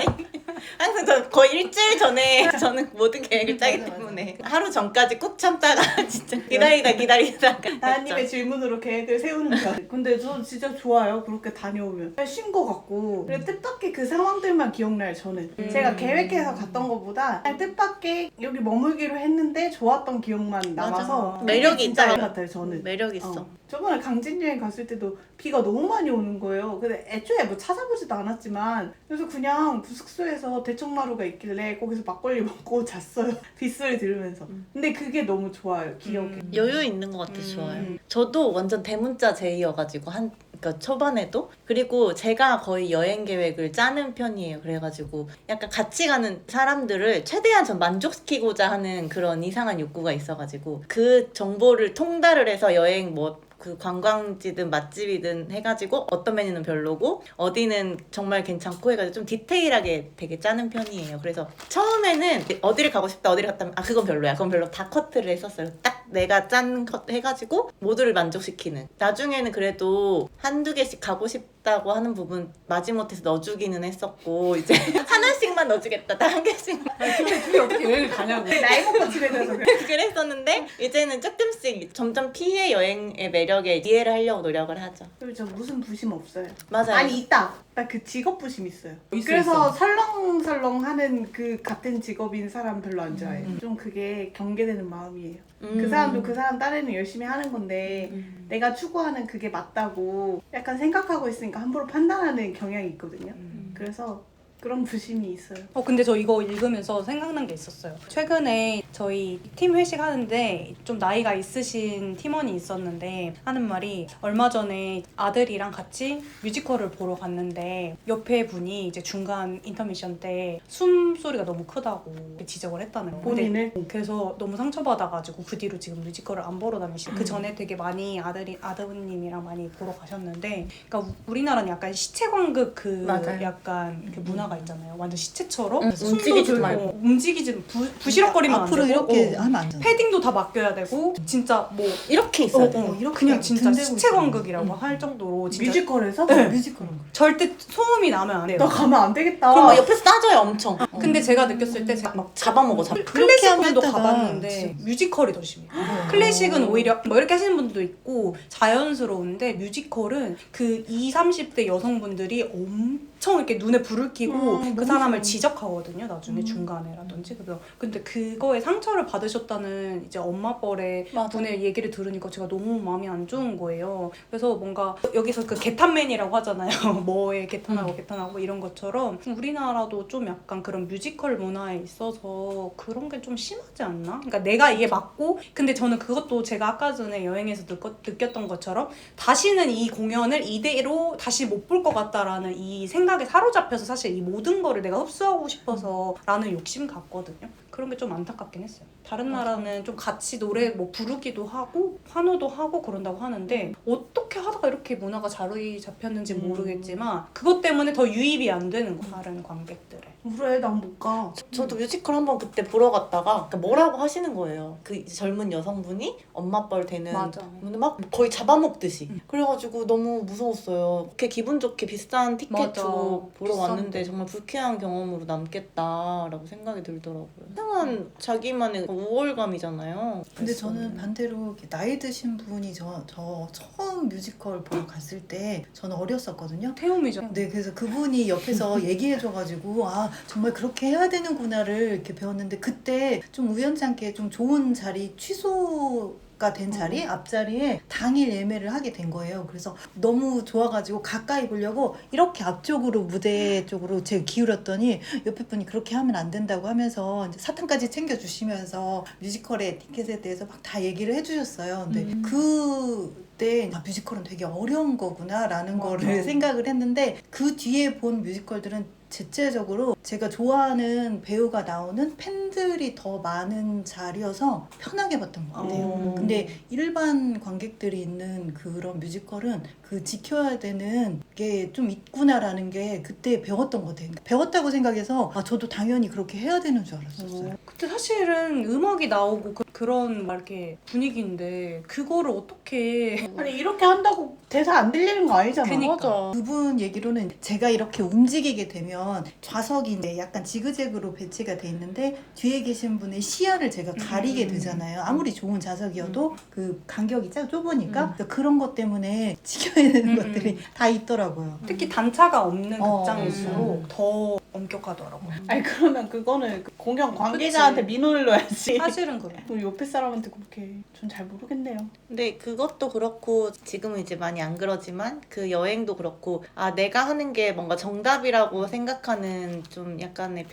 항상 저 거의 일주일 전에 저는 모든 계획을 짜기 때문에 하루 전까지 꾹 참다가 진짜 기다리다가 하나님의 질문으로 계획을 세우는 편. 근데 저 진짜 좋아요. 그렇게 다녀오면. 쉰 거 같고. 그래 뜻밖의 그 상황들만 기억나요, 저는. 제가 계획해서 갔던 것보다 그냥 뜻밖의 여기 머물기로 했는데 좋았던 기억만 남아서 맞아. 매력이 진짜 있다. 것 같아요, 저는. 매력 있어. 저번에 강진 여행 갔을 때도 비가 너무 많이 오는 거예요. 근데 애초에 뭐 찾아보지도 않았지만 그래서 그냥 그 숙소에서 대청마루가 있길래 거기서 막걸리 먹고 잤어요. 빗소리 들으면서. 근데 그게 너무 좋아요, 기억에. 여유 있는 것 같아 좋아요. 저도 완전 대문자 제이여가지고 그러니까 초반에도 그리고 제가 거의 여행 계획을 짜는 편이에요. 그래가지고 약간 같이 가는 사람들을 최대한 전 만족시키고자 하는 그런 이상한 욕구가 있어가지고 그 정보를 통달을 해서 여행 그 관광지든 맛집이든 해가지고 어떤 메뉴는 별로고 어디는 정말 괜찮고 해가지고 좀 디테일하게 되게 짜는 편이에요. 그래서 처음에는 어디를 가고 싶다 어디를 갔다면 그건 별로야 그건 별로 다 커트를 했었어요. 딱 내가 짠 것 해가지고 모두를 만족시키는. 나중에는 그래도 한두 개씩 가고 싶다고 하는 부분 마지못해서 넣어주기는 했었고 이제 하나씩만 넣어주겠다 딱 한 개씩 근데 둘이 어떻게 여행을 가냐고. 나이 먹고 집에 가서 그래. 그랬었는데 이제는 조금씩 점점 피해 여행의 매력에 이해를 하려고 노력을 하죠. 그리고 저 무슨 부심 없어요. 맞아요. 아니 있다. 딱 그 직업 부심 있어요. 있어, 그래서 있어. 설렁설렁 하는 그 같은 직업인 사람 별로 안 좋아해요. 좀 그게 경계되는 마음이에요. 그 사람도 그 사람 딴에는 열심히 하는 건데 내가 추구하는 그게 맞다고 약간 생각하고 있으니까 함부로 판단하는 경향이 있거든요. 그래서 그런 부심이 있어요. 근데 저 이거 읽으면서 생각난 게 있었어요. 최근에 저희 팀 회식하는데 좀 나이가 있으신 팀원이 있었는데 하는 말이 얼마 전에 아들이랑 같이 뮤지컬을 보러 갔는데 옆에 분이 이제 중간 인터미션 때 숨소리가 너무 크다고 지적을 했다는 거예요. 본인을? 그래서 너무 상처받아가지고 그 뒤로 지금 뮤지컬을 안 보러 다니시고 그 전에 되게 많이 아드님이랑 많이 보러 가셨는데 그러니까 우리나라는 약간 시체관극 맞아요. 약간 그 문화가 있잖아요. 완전 시체처럼 움직이지도 숨도 말고. 들고 움직이지 부시럭거리면 앞으로 안 되고 이렇게 하면 안 되나? 패딩도 다 맡겨야 되고 진짜 뭐 이렇게 있어야 돼. 이렇게 그냥 진짜 등대고 시체관극이라고 할 정도로 진짜 뮤지컬에서? 뮤지컬은 절대 소음이 나면 안 돼요. 나 가면 안 되겠다. 그럼 막 옆에서 따져요 엄청. 근데 제가 느꼈을 때 제가 막 잡아먹어. 클래식 하면 분도 했다가 가봤는데 진짜. 뮤지컬이 더 심해요. 클래식은 오히려 뭐 이렇게 하시는 분들도 있고 자연스러운데 뮤지컬은 그 20, 30대 여성분들이 엄청 이렇게 눈에 불을 켜고 그 사람을 지적하거든요. 나중에 중간에라든지. 그래서 근데 그거에 상처를 받으셨다는 이제 엄마 뻘의 분의 얘기를 들으니까 제가 너무 마음이 안 좋은 거예요. 그래서 뭔가 여기서 그 개탄맨이라고 하잖아요. 뭐에 개탄하고 개탄하고 이런 것처럼 우리나라도 좀 약간 그런 뮤지컬 문화에 있어서 그런 게 좀 심하지 않나? 그러니까 내가 이게 맞고 근데 저는 그것도 제가 아까 전에 여행에서 느꼈던 것처럼 다시는 이 공연을 이대로 다시 못 볼 것 같다라는 이 생각에 사로잡혀서 사실 이 모든 거를 내가 흡수하고 싶어서 라는 욕심 같거든요. 그런 게 좀 안타깝긴 했어요. 다른 나라는 좀 같이 노래 뭐 부르기도 하고 환호도 하고 그런다고 하는데 어떻게 하다가 이렇게 문화가 자리 잡혔는지 모르겠지만 그것 때문에 더 유입이 안 되는 거 다른 관객들의. 그래 난 못 가. 저도 뮤지컬 한번 그때 보러 갔다가 그러니까 뭐라고 하시는 거예요. 그 이제 젊은 여성분이 엄마 뻘 되는 맞아. 분을 막 거의 잡아먹듯이. 그래가지고 너무 무서웠어요. 그렇게 기분 좋게 비싼 티켓 맞아. 주고 보러 비싼데. 왔는데 정말 불쾌한 경험으로 남겠다라고 생각이 들더라고요. 이상한 자기만의 우월감이잖아요. 근데 저는 반대로 이렇게 나이 드신 분이 저 처음 뮤지컬 보러 갔을 때 저는 어렸었거든요. 태움이죠. 네, 그래서 그분이 옆에서 얘기해줘가지고 정말 그렇게 해야 되는구나를 이렇게 배웠는데 그때 좀 우연찮게 좀 좋은 자리 취소가 된 자리 앞자리에 당일 예매를 하게 된 거예요. 그래서 너무 좋아가지고 가까이 보려고 이렇게 앞쪽으로 무대 쪽으로 제가 기울였더니 옆에 분이 그렇게 하면 안 된다고 하면서 이제 사탕까지 챙겨주시면서 뮤지컬의 티켓에 대해서 막 다 얘기를 해주셨어요. 근데 그때 뮤지컬은 되게 어려운 거구나라는 거를 생각을 했는데 그 뒤에 본 뮤지컬들은 대체적으로 제가 좋아하는 배우가 나오는 팬들이 더 많은 자리여서 편하게 봤던 것 같아요. 근데 일반 관객들이 있는 그런 뮤지컬은 그 지켜야 되는 게 좀 있구나라는 게 그때 배웠던 것 같아요. 배웠다고 생각해서 아 저도 당연히 그렇게 해야 되는 줄 알았었어요. 그때 사실은 음악이 나오고 그런 막 이렇게 분위기인데 그거를 어떻게 아니 이렇게 한다고 대사 안 들리는 거 아니잖아. 그니까. 그분 얘기로는 제가 이렇게 움직이게 되면 좌석이 이제 약간 지그재그로 배치가 돼 있는데 뒤에 계신 분의 시야를 제가 가리게 되잖아요. 아무리 좋은 좌석이어도 그 간격이 좁으니까 그런 것 때문에 지켜야 되는 것들이 다 있더라고요. 특히 단차가 없는 어, 극장일수록 더 엄격하더라고요. 아니 그러면 그거는 그 공연 관계자한테 민원을 넣어야지. 사실은 그래. 그 옆에 사람한테 그렇게 전 잘 모르겠네요. 근데 그것도 그렇고 지금은 이제 많이 안 그러지만 그 여행도 그렇고 아 내가 하는 게 뭔가 정답이라고 생각하는 좀 약간의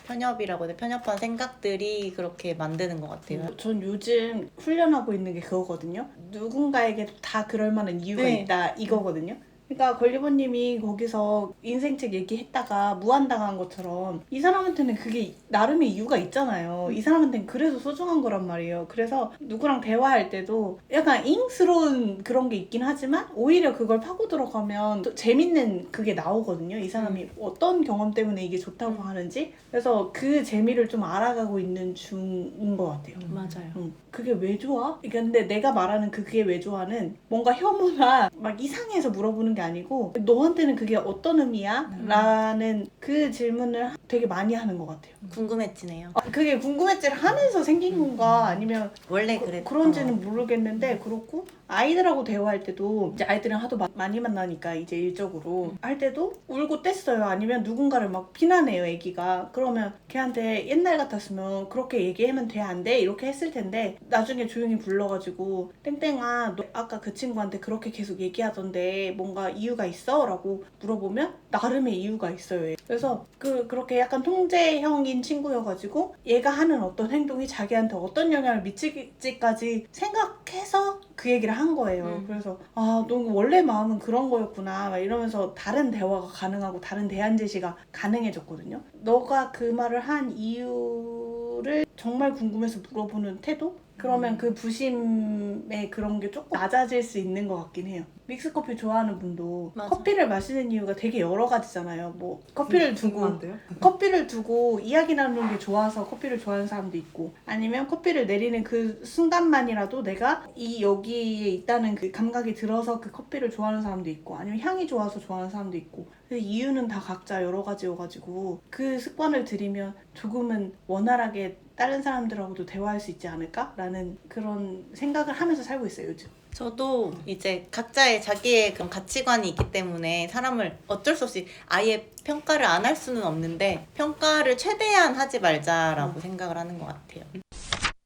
편협이라고 해야 돼 편협한 생각들이 그렇게 만드는 것 같아요. 전 요즘 훈련하고 있는 게 그거거든요. 누군가에게 다 그럴 만한 이유가 네. 있다 이거거든요. 그러니까 권리버님이 거기서 인생책 얘기했다가 무한당한 것처럼 이 사람한테는 그게 나름의 이유가 있잖아요. 이 사람한테는 그래서 소중한 거란 말이에요. 그래서 누구랑 대화할 때도 약간 잉스러운 그런 게 있긴 하지만 오히려 그걸 파고 들어가면 또 재밌는 그게 나오거든요. 이 사람이 어떤 경험 때문에 이게 좋다고 하는지. 그래서 그 재미를 좀 알아가고 있는 중인 것 같아요. 맞아요. 그게 왜 좋아? 근데 내가 말하는 그게 왜 좋아는 뭔가 혐오나 막 이상해서 물어보는 게 아니고 너한테는 그게 어떤 의미야? 라는 그 질문을 되게 많이 하는 것 같아요. 궁금해지네요. 그게 궁금했지를 하면서 생긴 건가 아니면 원래 그랬 그런지는 모르겠는데 그렇고 아이들하고 대화할 때도 이제 아이들이랑 하도 많이 만나니까 이제 일적으로 할 때도 울고 뗐어요. 아니면 누군가를 막 비난해요 애기가. 그러면 걔한테 옛날 같았으면 그렇게 얘기하면 돼 안 돼? 이렇게 했을 텐데 나중에 조용히 불러가지고 땡땡아 너 아까 그 친구한테 그렇게 계속 얘기하던데 뭔가 이유가 있어? 라고 물어보면 나름의 이유가 있어요. 그래서 그렇게 약간 통제형인 친구여가지고 얘가 하는 어떤 행동이 자기한테 어떤 영향을 미칠지까지 생각해서 그 얘기를 한 거예요. 그래서 아, 너 원래 마음은 그런 거였구나 막 이러면서 다른 대화가 가능하고 다른 대안 제시가 가능해졌거든요. 너가 그 말을 한 이유를 정말 궁금해서 물어보는 태도? 그러면 그 부심의 그런 게 조금 낮아질 수 있는 것 같긴 해요. 믹스커피 좋아하는 분도 맞아. 커피를 마시는 이유가 되게 여러 가지잖아요. 뭐 커피를 두고 궁금한데요? 커피를 두고 이야기 나누는 게 좋아서 커피를 좋아하는 사람도 있고 아니면 커피를 내리는 그 순간만이라도 내가 이 여기에 있다는 그 감각이 들어서 그 커피를 좋아하는 사람도 있고 아니면 향이 좋아서 좋아하는 사람도 있고 근데 이유는 다 각자 여러 가지여가지고 그 습관을 들이면 조금은 원활하게 다른 사람들하고도 대화할 수 있지 않을까? 라는 그런 생각을 하면서 살고 있어요 요즘. 저도 이제 각자의 자기의 그런 가치관이 있기 때문에 사람을 어쩔 수 없이 아예 평가를 안 할 수는 없는데 평가를 최대한 하지 말자라고 생각을 하는 것 같아요.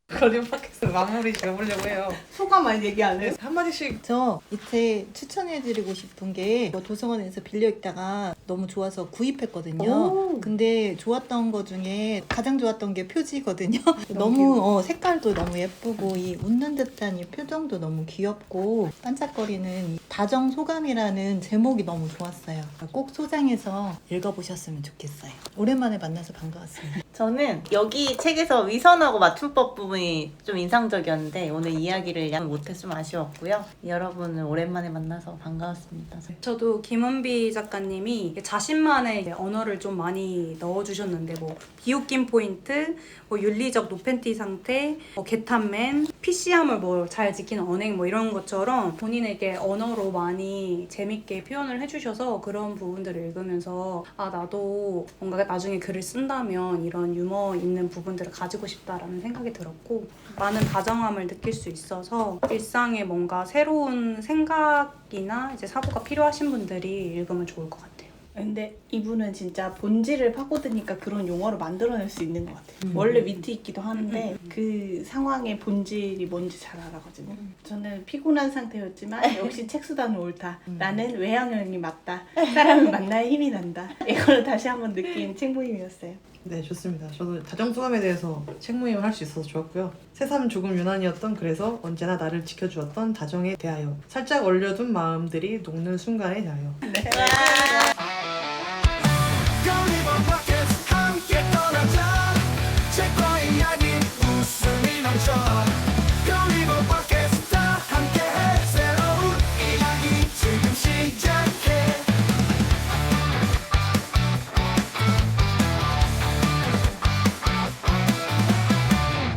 거짓 팟캐스트 마무리 지어보려고 해요. 소감 많이 얘기 안 해요? 한마디씩. 저 이때 추천해드리고 싶은 게 도서관에서 빌려 읽다가 너무 좋아서 구입했거든요. 오. 근데 좋았던 거 중에 가장 좋았던 게 표지거든요. 너무 색깔도 너무 예쁘고 이 웃는 듯한 이 표정도 너무 귀엽고 반짝거리는 이 다정소감이라는 제목이 너무 좋았어요. 꼭 소장해서 읽어보셨으면 좋겠어요. 오랜만에 만나서 반가웠습니다. 저는 여기 책에서 위선하고 맞춤법 부분이 좀 인상적이었는데 오늘 이야기를 양 못해서 좀 아쉬웠고요. 여러분을 오랜만에 만나서 반가웠습니다. 저도 김은비 작가님이 자신만의 이제 언어를 좀 많이 넣어주셨는데 뭐 비웃긴 포인트, 뭐 윤리적 노팬티 상태, 뭐 개탄맨, PC함을 뭐 잘 지키는 언행 뭐 이런 것처럼 본인에게 언어로 많이 재밌게 표현을 해주셔서 그런 부분들을 읽으면서 아 나도 뭔가 나중에 글을 쓴다면 이런 유머 있는 부분들을 가지고 싶다라는 생각이 들었고 많은 다정함을 느낄 수 있어서 일상에 뭔가 새로운 생각이나 이제 사고가 필요하신 분들이 읽으면 좋을 것 같아요. 근데 이분은 진짜 본질을 파고드니까 그런 용어를 만들어낼 수 있는 것 같아요. 원래 위트 있기도 하는데 그 상황의 본질이 뭔지 잘 알아가지고 저는 피곤한 상태였지만 역시 책수단은 옳다라는 외향형이 맞다. 사람을 만나야 힘이 난다. 이걸 다시 한번 느낀 책 모임이었어요. 네, 좋습니다. 저도 다정소감에 대해서 책 모임을 할 수 있어서 좋았고요. 새삼 조금 유난이었던 그래서 언제나 나를 지켜주었던 다정에 대하여 살짝 얼려둔 마음들이 녹는 순간에 대하여 네. Don't 상처